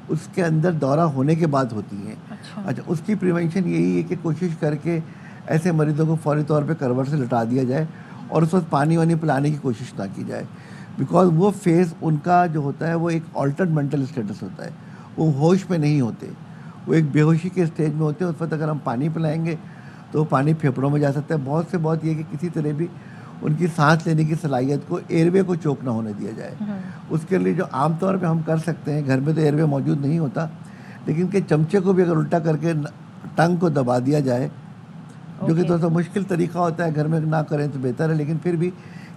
H: اس کے اندر دورہ ہونے کے بعد ہوتی ہیں. اچھا, اس کی پریونشن یہی ہے کہ کوشش کر کے ایسے مریضوں کو فوری طور پہ کروٹ سے لٹا دیا جائے, اور اس وقت پانی وانی پلانے کی کوشش نہ کی جائے, بیکاز وہ فیز ان کا جو ہوتا ہے وہ ایک آلٹرڈ مینٹل اسٹیٹس ہوتا ہے, وہ ہوش میں نہیں ہوتے, وہ ایک بے ہوشی کے اسٹیج میں ہوتے ہیں. اس وقت اگر ہم پانی پلائیں گے تو پانی پھیپھڑوں میں جا سکتا ہے. بہت یہ کہ کسی طرح بھی ان کی سانس لینے کی صلاحیت کو, ایئر وے کو چوک نہ ہونے دیا جائے. اس کے لیے جو عام طور پہ ہم کر سکتے ہیں, گھر میں تو ایئر وے موجود نہیں ہوتا, لیکن کہ چمچے کو بھی اگر الٹا کر کے ٹنگ کو دبا دیا جائے, جو کہ تھوڑا سا مشکل طریقہ ہوتا ہے, گھر میں نہ کریں تو بہتر ہے, لیکن پھر بھی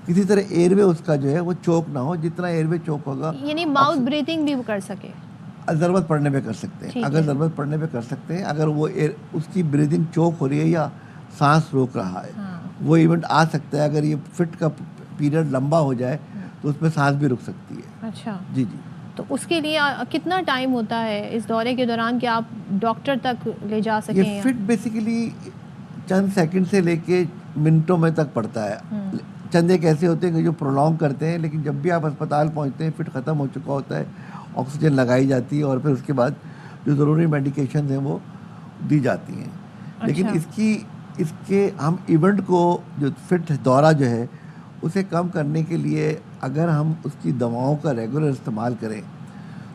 H: کسی طرح ایئر وے اس کا جو ہے وہ چوک نہ ہو. جتنا ایئر وے چوک ہوگا,
B: یعنی ماؤتھ بریتھنگ بھی کر سکے,
H: ضرورت پڑنے پہ کر سکتے ہیں. اگر ضرورت پڑنے پہ کر سکتے ہیں, اگر وہ اس کی بریدنگ چوک ہو رہی ہے یا سانس روک رہا ہے, وہ ایونٹ آ سکتا ہے. اگر یہ فٹ کا پیریڈ لمبا ہو جائے تو اس میں سانس بھی رک سکتی ہے.
B: اچھا,
H: جی جی.
B: تو اس کے لیے کتنا ٹائم ہوتا ہے اس دورے کے دوران کہ آپ ڈاکٹر تک لے جا سکیں؟
H: یہ فٹ بیسیکلی چند سیکنڈ سے لے کے منٹوں میں تک پڑتا ہے, چند ایک ایسے ہوتے ہیں کہ جو پرولونگ کرتے ہیں، لیکن جب بھی آپ اسپتال پہنچتے ہیں فٹ ختم ہو چکا ہوتا ہے، آکسیجن لگائی جاتی ہے اور پھر اس کے بعد جو ضروری میڈیکیشنز ہیں وہ دی جاتی ہیں. لیکن اس کے ہم ایونٹ کو جو فٹ دورہ جو ہے اسے کم کرنے کے لیے اگر ہم اس کی دواؤں کا ریگولر استعمال کریں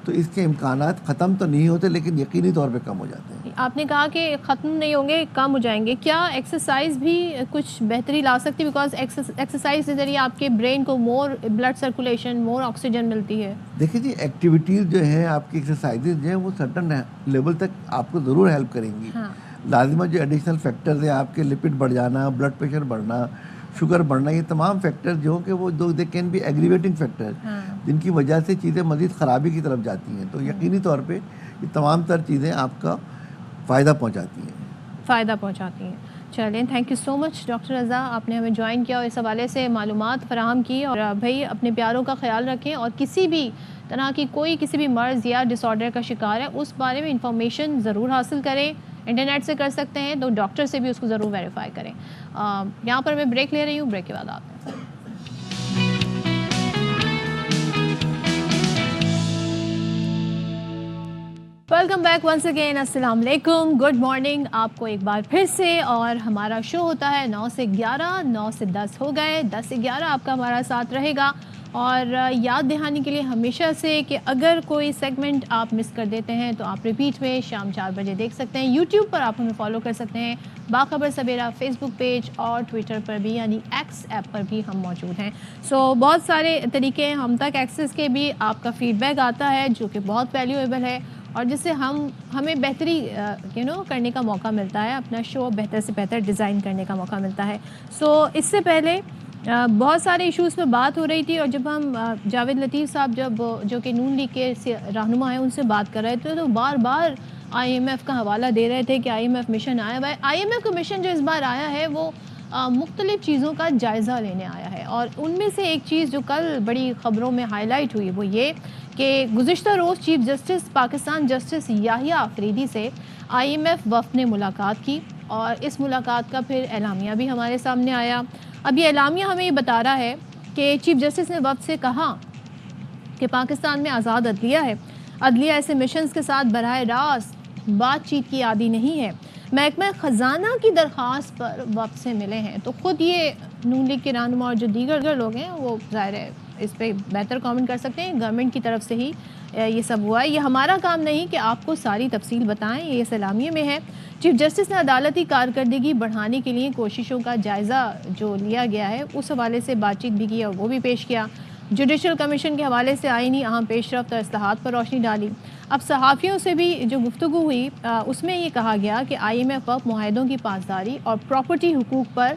H: تو اس کے امکانات ختم تو نہیں ہوتے لیکن یقینی طور پہ کم ہو جاتے ہیں.
B: آپ نے کہا کہ ختم نہیں ہوں گے، کم ہو جائیں گے. کیا ایکسرسائز بھی کچھ بہتری لا سکتی؟ بیکاز ایکسرسائز کے ذریعے آپ کے برین کو مور بلڈ سرکولیشن، مور آکسیجن ملتی ہے.
H: دیکھیں جی، ایکٹیویٹیز جو ہیں آپ کی، ایکسرسائزز جو ہیں وہ سرٹن لیول تک آپ کو ضرور ہیلپ کریں گی. لازمہ جو ایڈیشنل فیکٹرز ہیں آپ کے لپڈ بڑھ جانا، بلڈ پریشر بڑھنا، شوگر بڑھنا، یہ تمام فیکٹر جو کہ وہ دے کین بی ایگریویٹنگ فیکٹر جن کی وجہ سے چیزیں مزید خرابی کی طرف جاتی ہیں. تو یقینی طور پہ یہ تمام تر چیزیں آپ کا فائدہ پہنچاتی ہیں.
B: چلیں، thank you so much doctor Raza, آپ نے ہمیں جوائن کیا اور اس حوالے سے معلومات فراہم کی. اور بھائی اپنے پیاروں کا خیال رکھیں، اور کسی بھی طرح کی کسی بھی مرض یا ڈس آرڈر کا شکار ہے اس بارے میں انفارمیشن ضرور حاصل کریں. انٹرنیٹ سے کر سکتے ہیں تو ڈاکٹر سے بھی اس کو ضرور ویریفائی کریں. یہاں پر میں بریک لے رہی ہوں، بریک کے بعد آتے ہیں. Welcome back once again. السلام علیکم، گڈ مارننگ آپ کو ایک بار پھر سے. اور ہمارا شو ہوتا ہے 9 سے 11، 9 سے 10 ہو گئے، 10 سے 11 آپ کا ہمارا ساتھ رہے گا. اور یاد دہانی کے لیے ہمیشہ سے کہ اگر کوئی سیگمنٹ آپ مس کر دیتے ہیں تو آپ ریپیٹ میں شام 4 بجے دیکھ سکتے ہیں. یوٹیوب پر آپ ہمیں فالو کر سکتے ہیں، باخبر سویرا فیس بک پیج، اور ٹویٹر پر بھی یعنی ایکس ایپ پر بھی ہم موجود ہیں. سو بہت سارے طریقے ہیں ہم تک ایکسیس کے بھی. آپ کا فیڈ بیک آتا ہے جو کہ بہت ویلیویبل ہے اور جس سے ہمیں بہتری کرنے کا موقع ملتا ہے، اپنا شو بہتر سے بہتر ڈیزائن کرنے کا موقع ملتا ہے. سو اس سے پہلے بہت سارے ایشوز پہ بات ہو رہی تھی، اور جب ہم جاوید لطیف صاحب جو کہ نون لیگ کے رہنما ہیں ان سے بات کر رہے تھے تو بار بار آئی ایم ایف کا حوالہ دے رہے تھے کہ آئی ایم ایف مشن آیا ہوا ہے. آئی ایم ایف کا مشن جو اس بار آیا ہے وہ مختلف چیزوں کا جائزہ لینے آیا ہے. اور ان میں سے ایک چیز جو کل بڑی خبروں میں ہائی لائٹ ہوئی وہ یہ کہ گزشتہ روز چیف جسٹس پاکستان جسٹس یحییٰ آفریدی سے آئی ایم ایف وفد نے ملاقات کی، اور اس ملاقات کا پھر اعلامیہ بھی ہمارے سامنے آیا. اب یہ اعلامیہ ہمیں یہ بتا رہا ہے کہ چیف جسٹس نے وفد سے کہا کہ پاکستان میں آزاد عدلیہ ہے، عدلیہ ایسے مشنز کے ساتھ براہ راست بات چیت کی عادی نہیں ہے. محکمہ خزانہ کی درخواست پر وفد سے ملے ہیں. تو خود یہ نون لیگ کے رہنما اور جو دیگر لوگ ہیں وہ ظاہر ہے اس پہ بہتر کامنٹ کر سکتے ہیں. گورنمنٹ کی طرف سے ہی یہ سب ہوا ہے. یہ ہمارا کام نہیں کہ آپ کو ساری تفصیل بتائیں، یہ اس اعلامیے میں ہے. چیف جسٹس نے عدالتی کارکردگی بڑھانے کے لیے کوششوں کا جائزہ جو لیا گیا ہے اس حوالے سے بات چیت بھی کی اور وہ بھی پیش کیا. جوڈیشل کمیشن کے حوالے سے آئینی اہم پیش رفت اور اصلاحات پر روشنی ڈالی. اب صحافیوں سے بھی جو گفتگو ہوئی اس میں یہ کہا گیا کہ آئی ایم ایف وفد معاہدوں کی پاسداری اور پراپرٹی حقوق پر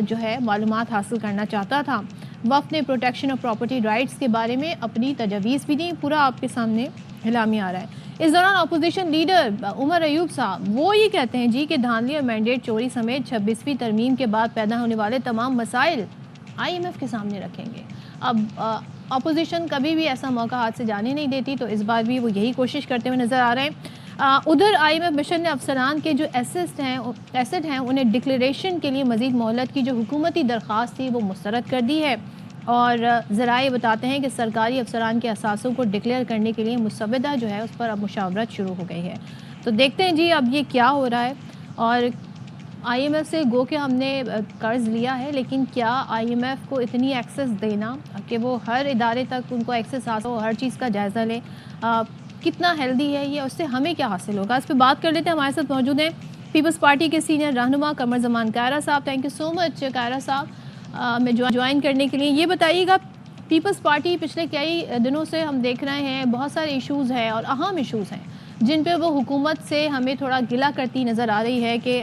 B: جو ہے معلومات حاصل کرنا چاہتا تھا. وفد نے پروٹیکشن آف پراپرٹی رائٹس کے بارے میں اپنی تجاویز بھی دیں. پورا آپ کے سامنے اعلامیہ آ رہا ہے. اس دوران اپوزیشن لیڈر عمر ایوب صاحب وہ یہ کہتے ہیں جی کہ دھاندلی اور مینڈیٹ چوری سمیت 26ویں ترمیم کے بعد پیدا ہونے والے تمام مسائل آئی ایم ایف کے سامنے رکھیں گے. اب اپوزیشن کبھی بھی ایسا موقع ہاتھ سے جانے نہیں دیتی، تو اس بار بھی وہ یہی کوشش کرتے ہوئے نظر آ رہے ہیں. ادھر آئی ایم ایف مشن نے افسران کے جو ایسٹ ہیں انہیں ڈکلیریشن کے لیے مزید مہلت کی جو حکومتی درخواست تھی وہ مسترد کر دی ہے. اور ذرائع بتاتے ہیں کہ سرکاری افسران کے اثاثوں کو ڈکلیئر کرنے کے لیے مسودہ جو ہے اس پر اب مشاورت شروع ہو گئی ہے. تو دیکھتے ہیں جی اب یہ کیا ہو رہا ہے. اور آئی ایم ایف سے گو کہ ہم نے قرض لیا ہے، لیکن کیا آئی ایم ایف کو اتنی ایکسیس دینا کہ وہ ہر ادارے تک ان کو ایکسیس حاصل ہو، ہر چیز کا جائزہ لیں، کتنا ہیلدی ہے یہ، اس سے ہمیں کیا حاصل ہوگا؟ اس پہ بات کر لیتے ہیں. ہمارے ساتھ موجود ہیں پیپلز پارٹی کے سینئر رہنما قمر زمان کائرہ صاحب. تھینک یو سو مچ کائرہ صاحب میں جوائن کرنے کے لیے. یہ بتائیے گا پیپلز پارٹی پچھلے کئی دنوں سے ہم دیکھ رہے ہیں بہت سارے ایشوز ہیں اور اہم ایشوز ہیں جن پہ وہ حکومت سے ہمیں تھوڑا گلہ کرتی نظر آ رہی ہے کہ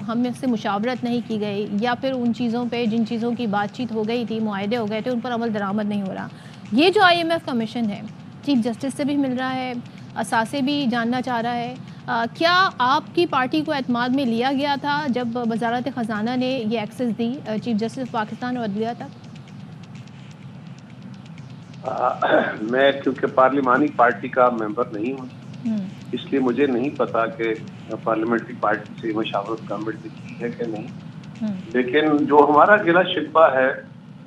B: ہم سے مشاورت نہیں کی گئی، یا پھر ان چیزوں پہ جن چیزوں کی بات چیت ہو گئی تھی، معاہدے ہو گئے تھے، ان پر عمل درآمد نہیں ہو رہا. یہ جو آئی ایم ایف کا مشن ہے چیف جسٹس سے بھی مل رہا ہے، اثاثے بھی جاننا چاہ رہا ہے. کیا آپ کی پارٹی کو اعتماد میں لیا گیا تھا جب وزارت خزانہ نے یہ ایکسیس دی چیف جسٹس پاکستان اور عدلیہ تک؟
I: میں کیونکہ پارلیمانی پارٹی کا ممبر نہیں ہوں اس لیے مجھے نہیں پتا کہ پارلیمنٹری پارٹی سے مشاورت گورنمنٹ نے کی ہے کہ نہیں. لیکن جو ہمارا گلہ شکوہ ہے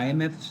J: IMF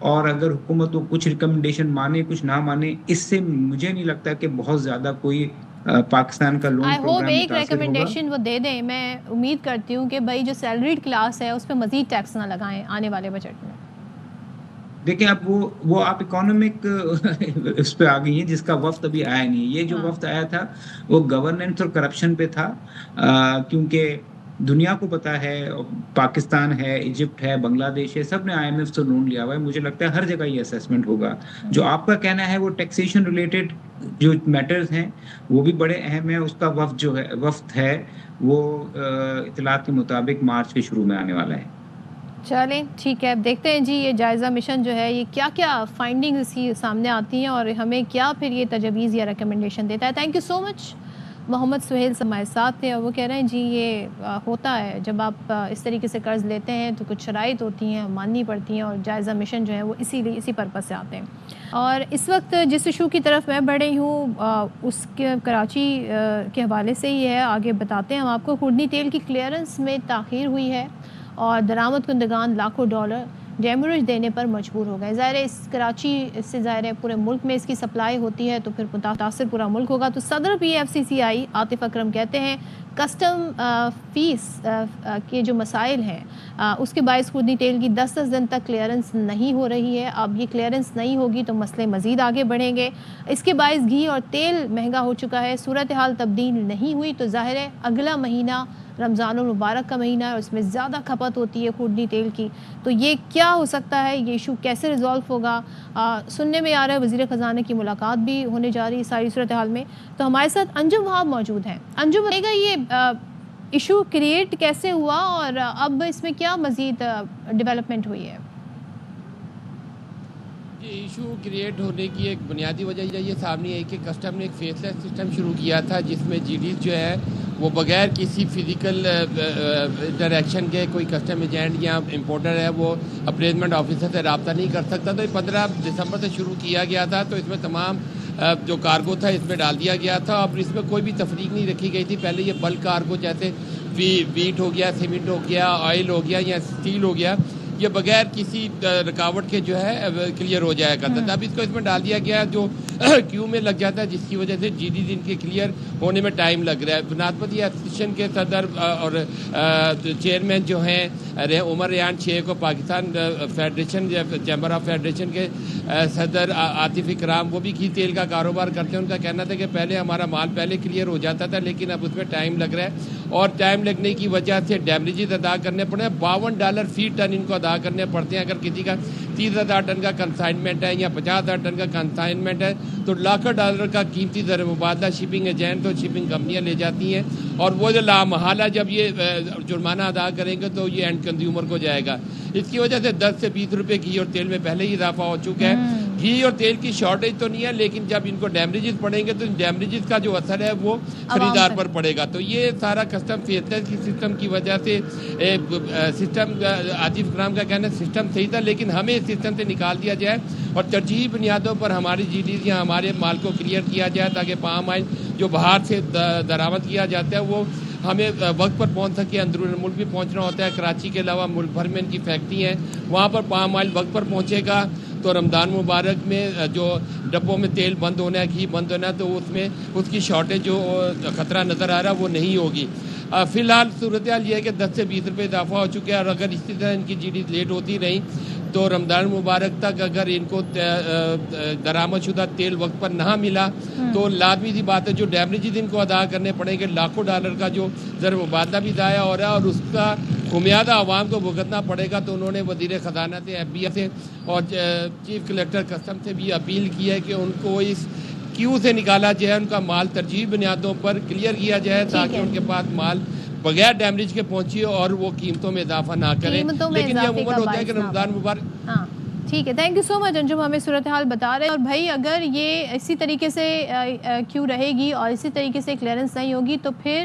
J: اور اگر حکومت کو کچھ ریکمنڈیشن مانے کچھ نہ مانے، اس سے مجھے نہیں لگتا کہ بہت زیادہ کوئی پاکستان کا لون پروگرام
B: ایک ریکمنڈیشن وہ دے دیں. میں امید کرتی ہوں کہ بھائی جو سیلریڈ کلاس ہے اس پہ مزید ٹیکس نہ لگائیں آنے والے بجٹ میں.
J: دیکھیں اب وہ آپ اکانومک اس پہ آ گئی ہیں جس کا وفد ابھی آیا نہیں. یہ جو وفد آیا تھا وہ گورننس اور کرپشن پہ تھا، کیونکہ دنیا کو پتا ہے، پاکستان ہے، ایجپٹ ہے، بنگلہ دیش ہے، سب نے آئی ایم ایف سے لون لیا ہوا ہے. مجھے لگتا ہے ہر جگہ یہ اسیسمنٹ ہوگا. جو آپ کا کہنا ہے وہ ٹیکسیشن ریلیٹڈ جو میٹرز ہیں وہ بھی بڑے اہم ہیں. اس کا وفد ہے وہ اطلاعات کے مطابق مارچ کے شروع میں آنے والا ہے.
B: چلیں ٹھیک ہے، اب دیکھتے ہیں جی یہ جائزہ مشن جو ہے یہ کیا کیا فائنڈنگز اس کی سامنے آتی ہیں اور ہمیں کیا پھر یہ تجویز یا ریکمنڈیشن دیتا ہے. تھینک یو سو مچ. محمد سہیل ہمارے ساتھ تھے اور وہ کہہ رہے ہیں جی یہ ہوتا ہے جب آپ اس طریقے سے قرض لیتے ہیں تو کچھ شرائط ہوتی ہیں ماننی پڑتی ہیں، اور جائزہ مشن جو ہے وہ اسی پرپز سے آتے ہیں. اور اس وقت جس ایشو کی طرف میں بڑھ رہی ہوں اس کے کراچی کے حوالے سے ہی ہے. آگے بتاتے ہیں ہم آپ کو. خوردنی تیل کی کلیئرنس میں تاخیر ہوئی ہے اور درآمد کنندگان لاکھوں ڈالر ڈیمریج دینے پر مجبور ہو گئے. ظاہر ہے اس کراچی سے ظاہر ہے پورے ملک میں اس کی سپلائی ہوتی ہے تو پھر متاثر پورا ملک ہوگا. تو صدر PFCCI عاطف اکرم کہتے ہیں کسٹم فیس کے جو مسائل ہیں اس کے باعث خوردنی تیل کی 10 دن تک کلیئرنس نہیں ہو رہی ہے. اب یہ کلیئرنس نہیں ہوگی تو مسئلے مزید آگے بڑھیں گے. اس کے باعث گھی اور تیل مہنگا ہو چکا ہے. صورتحال تبدیل نہیں ہوئی تو ظاہر ہے اگلا مہینہ رمضان المبارک کا مہینہ ہے اور اس میں زیادہ کھپت ہوتی ہے خوردنی تیل کی. تو یہ کیا ہو سکتا ہے، یہ ایشو کیسے ریزالو ہوگا؟ سننے میں آ رہا ہے وزیر خزانہ کی ملاقات بھی ہونے جا رہی ہے ساری صورتحال میں. تو ہمارے ساتھ انجم وہاب موجود ہیں. انجم بتائے گا یہ ایشو کریٹ کیسے ہوا اور اب اس میں کیا مزید ڈیولپمنٹ ہوئی ہے؟
K: ایشو کریٹ ہونے کی ایک بنیادی وجہ یہ سامنے ہے کہ کسٹم نے ایک فیس لیس سسٹم شروع کیا تھا جس میں جی ڈیز جو ہے وہ بغیر کسی فزیکل انٹریکشن کے کوئی کسٹم ایجنٹ یا امپورٹر ہے وہ اپریزمنٹ آفیسر سے رابطہ نہیں کر سکتا. تو 15 دسمبر سے شروع کیا گیا تھا. تو اس میں تمام جو کارگو تھا اس میں ڈال دیا گیا تھا اور اس میں کوئی بھی تفریق نہیں رکھی گئی تھی. پہلے یہ بلک کارگو جیسے ویٹ ہو گیا، سیمنٹ ہو گیا، آئل ہو گیا یا اسٹیل ہو گیا، یہ بغیر کسی رکاوٹ کے جو ہے کلیئر ہو جایا کرتا تھا. اب اس کو اس میں ڈال دیا گیا جو کیو میں لگ جاتا ہے جس کی وجہ سے جی ڈی ان کے کلیئر ہونے میں ٹائم لگ رہا ہے. بناسپتی ایسوسیشن کے صدر اور چیئرمین جو ہیں عمر ریان شیخ کو Pakistan federation chamber of federation کے صدر عاطف اکرام وہ بھی گھی تیل کا کاروبار کرتے ہیں. ان کا کہنا تھا کہ پہلے ہمارا مال پہلے کلیئر ہو جاتا تھا لیکن اب اس میں ٹائم لگ رہا ہے اور ٹائم لگنے کی وجہ سے ڈیمیجز ادا کرنے پڑے. $52 فی ٹن ان کو ادا کرنے پڑتے ہیں. اگر کسی کا 30,000 ٹن کا کنسائنمنٹ ہے یا 50,000 ٹن کا کنسائنمنٹ ہے تو لاکھوں ڈالر کا قیمتی زر مبادلہ شپنگ ایجنٹ اور شپنگ کمپنیاں لے جاتی ہیں اور وہ جو لامحالہ جب یہ جرمانہ ادا کریں گے تو یہ اینڈ کنزیومر کو جائے گا. اس کی وجہ سے 10 سے 20 روپے گھی اور تیل میں پہلے ہی اضافہ ہو چکا ہے. گھی اور تیل کی شارٹیج تو نہیں ہے لیکن جب ان کو ڈیمیجز پڑیں گے تو ڈیمیجز کا جو اثر ہے وہ خریدار پر پڑے گا. تو یہ سارا کسٹم فیسلیس کی سسٹم کی وجہ سے سسٹم عاطف اکرام کا کہنا سسٹم صحیح تھا لیکن ہمیں اس سسٹم سے نکال دیا جائے اور ترجیحی بنیادوں پر ہماری جی ڈیز یا ہمارے مال کو کلیئر کیا جائے تاکہ پام آئل جو باہر سے درآمد کیا جاتا ہے وہ ہمیں وقت پر پہنچ سکے. اندرون ملک بھی پہنچنا ہوتا ہے. کراچی کے علاوہ ملک بھر میں ان کی فیکٹری ہیں وہاں پر پام آئل وقت پر پہنچے گا تو رمضان مبارک میں جو ڈبوں میں تیل بند ہونا ہے، گھی بند ہونا ہے تو اس میں اس کی شارٹیج جو خطرہ نظر آ رہا ہے وہ نہیں ہوگی. فی الحال صورتحال یہ ہے کہ 10 سے 20 روپے اضافہ ہو چکے ہیں اور اگر اسی طرح ان کی جی ڈی لیٹ ہوتی رہی تو رمضان مبارک تک اگر ان کو درآمد شدہ تیل وقت پر نہ ملا تو لازمی سی بات ہے جو ڈیمیجز ان کو ادا کرنے پڑیں گے. لاکھوں ڈالر کا جو زر مبادلہ بھی ضائع ہو رہا ہے اور اس کا خمیازہ عوام کو بھگتنا پڑے گا. تو انہوں نے وزیر خزانہ سے FBI سے اور چیف کلیکٹر کسٹم سے بھی اپیل کی ہے کہ ان کو اس کیو سے نکالا جائے، ان کا مال ترجیحی بنیادوں پر کلیئر کیا جائے تاکہ ان کے پاس مال بغیر ڈیمیج کے پہنچی اور وہ قیمتوں میں اضافہ نہ کریں. لیکن یہ عموماً ہوتا ہے کہ رمضان مبارک.
B: ٹھیک ہے، تھینک یو سو مچ انجم ہمیں صورتحال بتا رہے ہیں. اور بھائی اگر یہ اسی طریقے سے کیوں رہے گی اور اسی طریقے سے کلیئرنس نہیں ہوگی تو پھر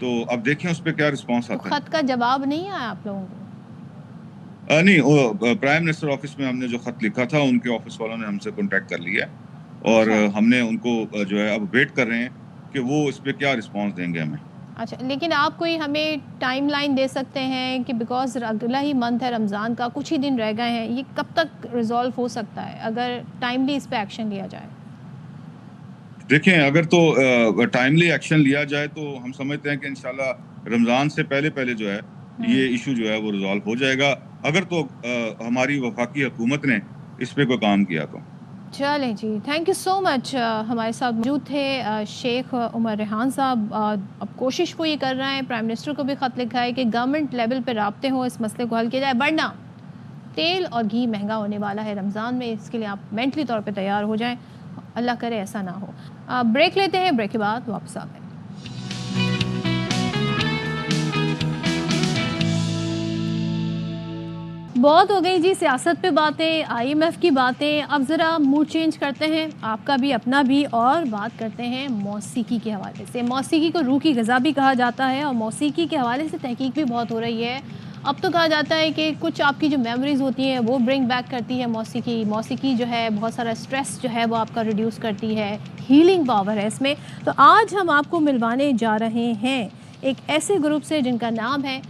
L: تو اب دیکھیں اس پہ کیا رسپانس آتا ہے.
B: خط کا جواب نہیں آیا آپ لوگوں کو؟
L: نہیں, وہ پرائم منسٹر آفس میں ہم نے جو خط لکھا تھا ان کے آفس والوں نے ہم سے کانٹیکٹ کر لیا اور ہم نے ان کو جو ہے اب ویٹ کر رہے ہیں کہ وہ اس پہ کیا رسپانس دیں گے ہمیں.
B: اچھا, لیکن آپ کوئی ہمیں ٹائم لائن دے سکتے ہیں کہ بیکاز اگلا ہی منتھ ہے رمضان کا, کچھ ہی دن رہ گئے ہیں, یہ کب تک ریزالو ہو سکتا ہے اگر ٹائملی اس پہ ایکشن لیا جائے؟
L: دیکھیں اگر تو ٹائملی ایکشن لیا جائے تو ہم سمجھتے ہیں کہ انشاءاللہ رمضان سے پہلے جو ہے یہ ایشو جو ہے وہ ریزالو ہو جائے گا, اگر تو ہماری وفاقی حکومت نے اس پہ کوئی کام کیا تو.
B: چلیں جی, تھینک یو سو مچ. ہمارے ساتھ موجود تھے شیخ عمر ریحان صاحب. اب کوشش وہ یہ کر رہے ہیں, پرائم منسٹر کو بھی خط لکھا ہے کہ گورنمنٹ لیول پہ رابطے ہوں, اس مسئلے کو حل کیا جائے, ورنہ تیل اور گھی مہنگا ہونے والا ہے رمضان میں, اس کے لیے آپ مینٹلی طور پہ تیار ہو جائیں, اللہ کرے ایسا نہ ہو. بریک لیتے ہیں, بریک کے بعد واپس آتے ہیں. بہت ہو گئی جی سیاست پہ باتیں, IMF کی باتیں. اب ذرا موڈ چینج کرتے ہیں, آپ کا بھی اپنا بھی, اور بات کرتے ہیں موسیقی کے حوالے سے. موسیقی کو روح کی غذا بھی کہا جاتا ہے اور موسیقی کے حوالے سے تحقیق بھی بہت ہو رہی ہے. اب تو کہا جاتا ہے کہ کچھ آپ کی جو میموریز ہوتی ہیں وہ برنگ بیک کرتی ہے موسیقی. موسیقی جو ہے بہت سارا اسٹریس جو ہے وہ آپ کا ریڈیوس کرتی ہے, ہیلنگ پاور ہے اس میں. تو آج ہم آپ کو ملوانے جا رہے ہیں ایک ایسے گروپ سے جن کا نام ہے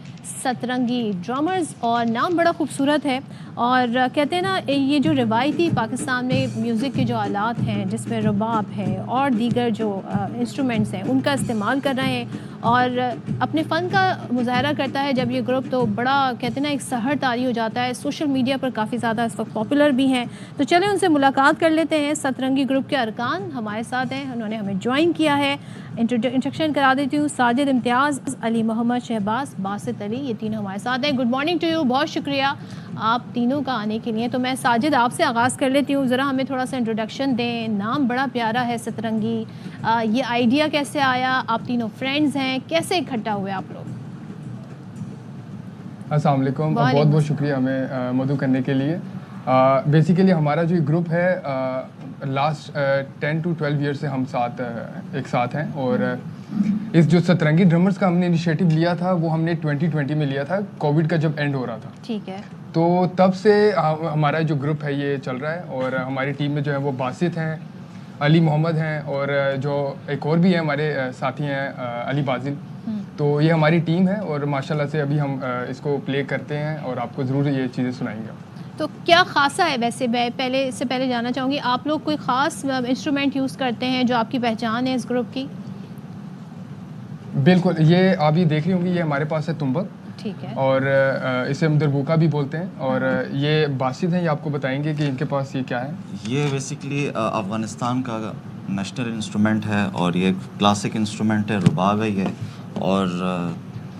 B: سترنگی ڈرامرز, اور نام بڑا خوبصورت ہے. اور کہتے ہیں نا, یہ جو روایتی پاکستان میں میوزک کے جو آلات ہیں جس میں رباب ہے اور دیگر جو انسٹرومنٹس ہیں ان کا استعمال کر رہے ہیں اور اپنے فن کا مظاہرہ کرتا ہے جب یہ گروپ, تو بڑا کہتے ہیں نا ایک سحر طاری ہو جاتا ہے. سوشل میڈیا پر کافی زیادہ اس وقت پاپولر بھی ہیں. تو چلیں ان سے ملاقات کر لیتے ہیں. سترنگی گروپ کے ارکان ہمارے ساتھ ہیں, انہوں نے ہمیں جوائن کیا ہے. انٹروڈکشن کرا دیتی ہوں. ساجد امتیاز, علی محمد شہباز, باسط علی, یہ تینوں ہمارے ساتھ ہیں. گڈ مارننگ ٹو یو, بہت شکریہ آپ تینوں کا آنے کے لیے. تو میں ساجد آپ سے آغاز کر لیتی ہوں, ذرا ہمیں تھوڑا سا انٹروڈکشن دیں. نام بڑا پیارا ہے سترنگی, یہ آئیڈیا کیسے آیا؟ آپ تینوں فرینڈز ہیں, کیسے اکٹھا ہوئے آپ لوگ؟
M: السلام علیکم, بہت بہت شکریہ ہمیں مدعو کرنے کے لیے. بیسیکلی ہمارا جو گروپ ہے لاسٹ 10 to 12 ایئر سے ہم ایک ساتھ ہیں, اور اس جو سترنگی ڈرمرز کا ہم نے انیشیٹو لیا تھا وہ ہم نے 2020 میں لیا تھا, کووڈ کا جب اینڈ ہو رہا تھا.
B: ٹھیک ہے.
M: تو تب سے ہمارا جو گروپ ہے یہ چل رہا ہے, اور ہماری ٹیم میں جو ہے وہ باسط ہیں, علی محمد ہیں, اور جو ایک اور بھی ہیں ہمارے ساتھی ہیں علی بازل. تو یہ ہماری ٹیم ہے اور ماشاءاللہ سے ابھی ہم اس کو پلے کرتے ہیں اور آپ کو ضرور یہ چیزیں سنائیں گے.
B: تو کیا خاصا ہے ویسے؟ اس سے پہلے جاننا چاہوں گی, آپ لوگ کوئی خاص انسٹرومنٹ یوز کرتے ہیں جو آپ کی پہچان ہے اس گروپ کی؟
M: بالکل, یہ آپ یہ دیکھ رہی ہوں گی, یہ ہمارے پاس ہے تمبک,
B: ٹھیک ہے, اور
M: اسے ہم دربوکا بھی بولتے ہیں. اور یہ باسط ہیں, یہ آپ کو بتائیں گے کہ ان کے پاس یہ کیا ہے.
N: یہ بیسیکلی افغانستان کا نیشنل انسٹرومنٹ ہے اور یہ کلاسک انسٹرومنٹ ہے, رباب ہے یہ. اور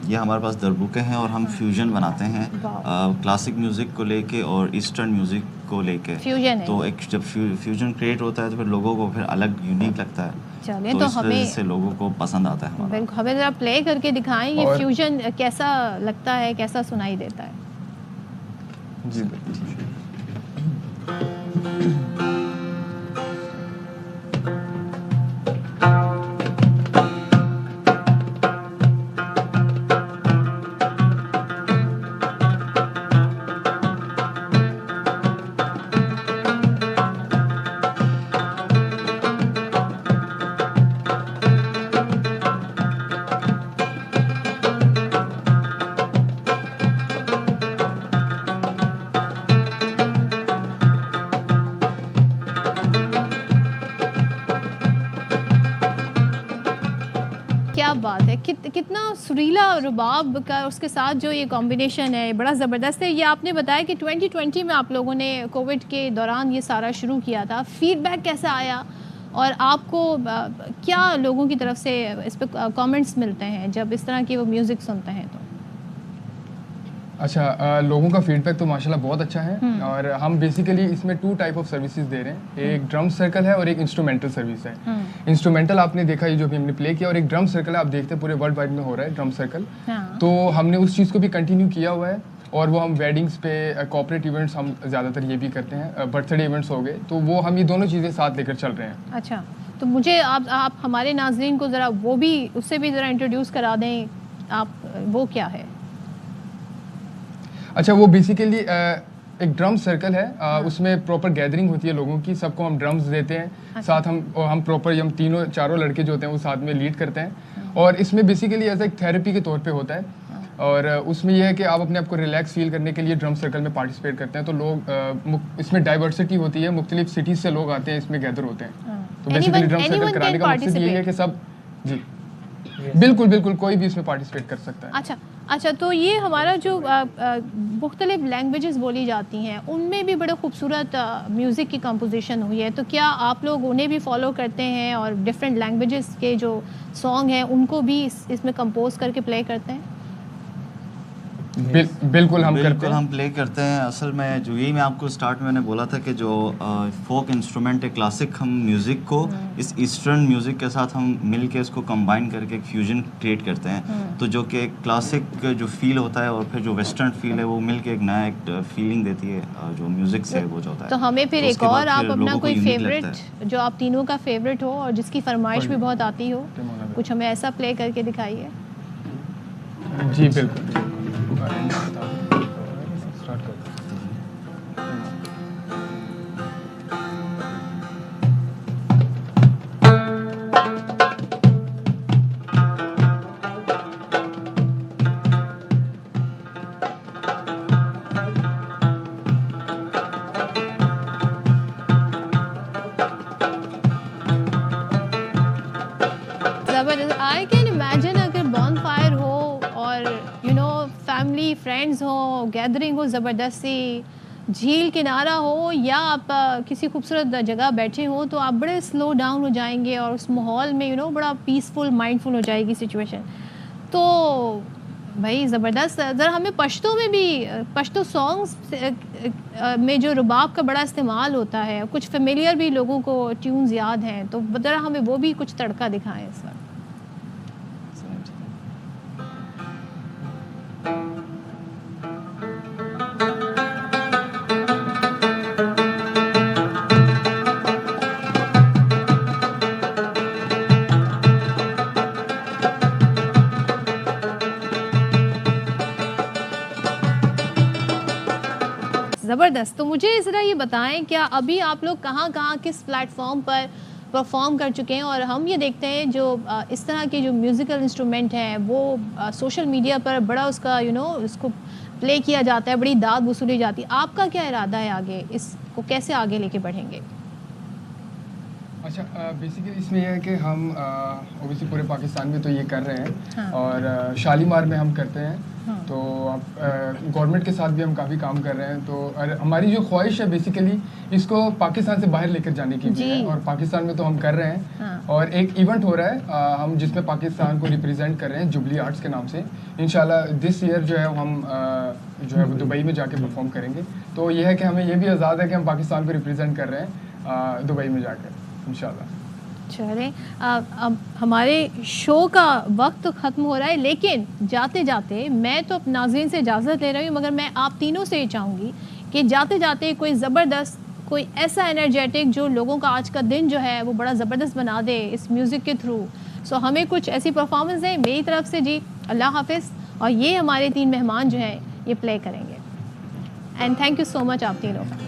N: یہ ہمارے پاس دربوکے ہیں اور ہم فیوژن بناتے ہیں کلاسک میوزک کو لے کے اور ایسٹرن میوزک کو لے کے. تو ایک جب فیوژن کریٹ ہوتا ہے تو پھر لوگوں کو پھر الگ یونیک لگتا ہے, تو اس وجہ سے لوگوں کو پسند آتا ہے.
B: بالکل, ہمیں ذرا پلے کر کے دکھائیں یہ فیوژن کیسا لگتا ہے, کیسا سنائی دیتا ہے.
M: جی بالکل.
B: کتنا سریلا رباب کا اس کے ساتھ جو یہ کمبینیشن ہے بڑا زبردست ہے. یہ آپ نے بتایا کہ 2020 میں آپ لوگوں نے کووڈ کے دوران یہ سارا شروع کیا تھا. فیڈ بیک کیسا آیا اور آپ کو کیا لوگوں کی طرف سے اس پہ کامنٹس ملتے ہیں جب اس طرح کی وہ میوزک سنتے ہیں؟ تو
M: اچھا, لوگوں کا فیڈ بیک تو ماشاءاللہ بہت اچھا ہے. اور ہم بیسیکلی اس میں 2 ٹائپ آف سروسز دے رہے ہیں, ایک ڈرم سرکل ہے اور ایک انسٹرومنٹل سروس ہے. انسٹرومنٹل آپ نے دیکھا یہ جو بھی ہم نے پلے کیا, اور ایک ڈرم سرکل ہے, آپ دیکھتے ہیں پورے ورلڈ وائڈ میں ہو رہا ہے ڈرم سرکل. تو ہم نے اس چیز کو بھی کنٹینیو کیا ہوا ہے, اور وہ ہم ویڈنگس پہ کارپوریٹ ایونٹس ہم زیادہ تر یہ بھی کرتے ہیں, برتھ ڈے ایونٹس ہو گئے, تو وہ ہم یہ دونوں چیزیں ساتھ لے کر چل رہے ہیں.
B: اچھا, تو تو مجھے آپ ہمارے ناظرین کو ذرا وہ بھی اس سے بھی ذرا انٹروڈیوس کرا دیں آپ, وہ کیا ہے؟
M: اچھا, وہ بیسیکلی ایک ڈرم سرکل ہے, اس میں پراپر گیدرنگ ہوتی ہے لوگوں کی, سب کو ہم ڈرمز دیتے ہیں ساتھ, ہم پراپر ہم چاروں لڑکے جو ہوتے ہیں وہ ساتھ میں لیڈ کرتے ہیں, اور اس میں بیسیکلی ایز ایک تھیراپی کے طور پہ ہوتا ہے, اور اس میں یہ ہے کہ آپ اپنے آپ کو ریلیکس فیل کرنے کے لیے ڈرم سرکل میں پارٹیسپیٹ کرتے ہیں. تو لوگ اس میں ڈائیورسٹی ہوتی ہے, مختلف سٹیز سے لوگ آتے ہیں, اس میں گیدر ہوتے ہیں. تو بیسیکلی ڈرم سرکل کرانے کا مقصد یہ ہے کہ سب, جی بالکل کوئی بھی اس میں پارٹیسپیٹ کر سکتا ہے.
B: اچھا, تو یہ ہمارا جو مختلف لینگویجز بولی جاتی ہیں ان میں بھی بڑے خوبصورت میوزک کی کمپوزیشن ہوئی ہے, تو کیا آپ لوگ انہیں بھی فالو کرتے ہیں اور ڈفرینٹ لینگویجز کے جو سانگ ہیں ان کو بھی اس میں کمپوز کر کے پلے کرتے ہیں؟
M: بالکل ہم
N: پلے کرتے ہیں. اصل میں جو یہی میں آپ کو اسٹارٹ میں نے بولا تھا کہ جو فوک انسٹرومنٹ ہے, کلاسک, ہم میوزک کو اس ایسٹرن میوزک کے ساتھ ہم مل کے اس کو کمبائن کر کے ایک فیوژن کریٹ کرتے ہیں, تو جو کہ کلاسک جو فیل ہوتا ہے اور پھر جو ویسٹرن فیل ہے وہ مل کے ایک نیا ایک فیلنگ دیتی ہے جو میوزک سے وہ جو ہوتا ہے.
B: تو ہمیں پھر ایک اور آپ اپنا کوئی فیوریٹ جو آپ تینوں کا فیوریٹ ہو اور جس کی فرمائش بھی بہت آتی ہو, کچھ ہمیں ایسا پلے کر کے دکھائیے.
M: جی بالکل.
B: I can imagine اگر بون فائر ہو اور فیملی فرینڈز ہو, گیدرنگ ہو زبردستی, جھیل کنارہ ہو, یا آپ کسی خوبصورت جگہ بیٹھے ہوں, تو آپ بڑے سلو ڈاؤن ہو جائیں گے اور اس ماحول میں بڑا پیسفل مائنڈفل ہو جائے گی سچویشن. تو بھائی زبردست. ذرا ہمیں پشتو میں بھی, پشتو سانگس میں جو رباب کا بڑا استعمال ہوتا ہے, کچھ فیملیئر بھی لوگوں کو ٹیونز یاد ہیں, تو ذرا ہمیں وہ بھی کچھ تڑکا دکھائیں اس وقت. زبردست. تو مجھے ذرا یہ بتائیں, کیا ابھی آپ لوگ کہاں کس پلیٹ فارم پر پرفارم کر چکے ہیں؟ اور ہم یہ دیکھتے ہیں جو اس طرح کے جو میوزیکل انسٹرومنٹ ہیں وہ سوشل میڈیا پر بڑا اس کا اس کو پلے کیا جاتا ہے, بڑی داد وصولی جاتی ہے. آپ کا کیا ارادہ ہے آگے, اس کو کیسے آگے لے کے بڑھیں گے؟
M: اچھا, بیسیکلی اس میں یہ ہے کہ ہم اوبیسلی پورے پاکستان میں تو یہ کر رہے ہیں, اور شالیمار میں ہم کرتے ہیں, تو گورنمنٹ کے ساتھ بھی ہم کافی کام کر رہے ہیں. تو ہماری جو خواہش ہے بیسیکلی اس کو پاکستان سے باہر لے کر جانے کی بھی ہے, اور پاکستان میں تو ہم کر رہے ہیں. اور ایک ایونٹ ہو رہا ہے ہم جس میں پاکستان کو ریپرزینٹ کر رہے ہیں جبلی آرٹس کے نام سے. انشاءاللہ دس ایئر جو ہے ہم جو ہے وہ دبئی میں جا کے پرفارم کریں گے. تو یہ ہے کہ ہمیں یہ بھی آزاد ہے کہ ہم پاکستان کو ریپرزینٹ کر رہے ہیں دبئی میں جا کر انشاءاللہ.
B: چلیں, اب ہمارے شو کا وقت ختم ہو رہا ہے, لیکن جاتے جاتے میں تو ناظرین سے اجازت لے رہی ہوں, مگر میں آپ تینوں سے یہ چاہوں گی کہ جاتے جاتے کوئی زبردست, کوئی ایسا انرجیٹک جو لوگوں کا آج کا دن جو ہے وہ بڑا زبردست بنا دے اس میوزک کے تھرو. سو ہمیں کچھ ایسی پرفارمنس دیں میری طرف سے. جی اللہ حافظ. اور یہ ہمارے 3 مہمان جو ہیں یہ پلے کریں گے. اینڈ تھینک یو سو مچ آپ تینوں کا.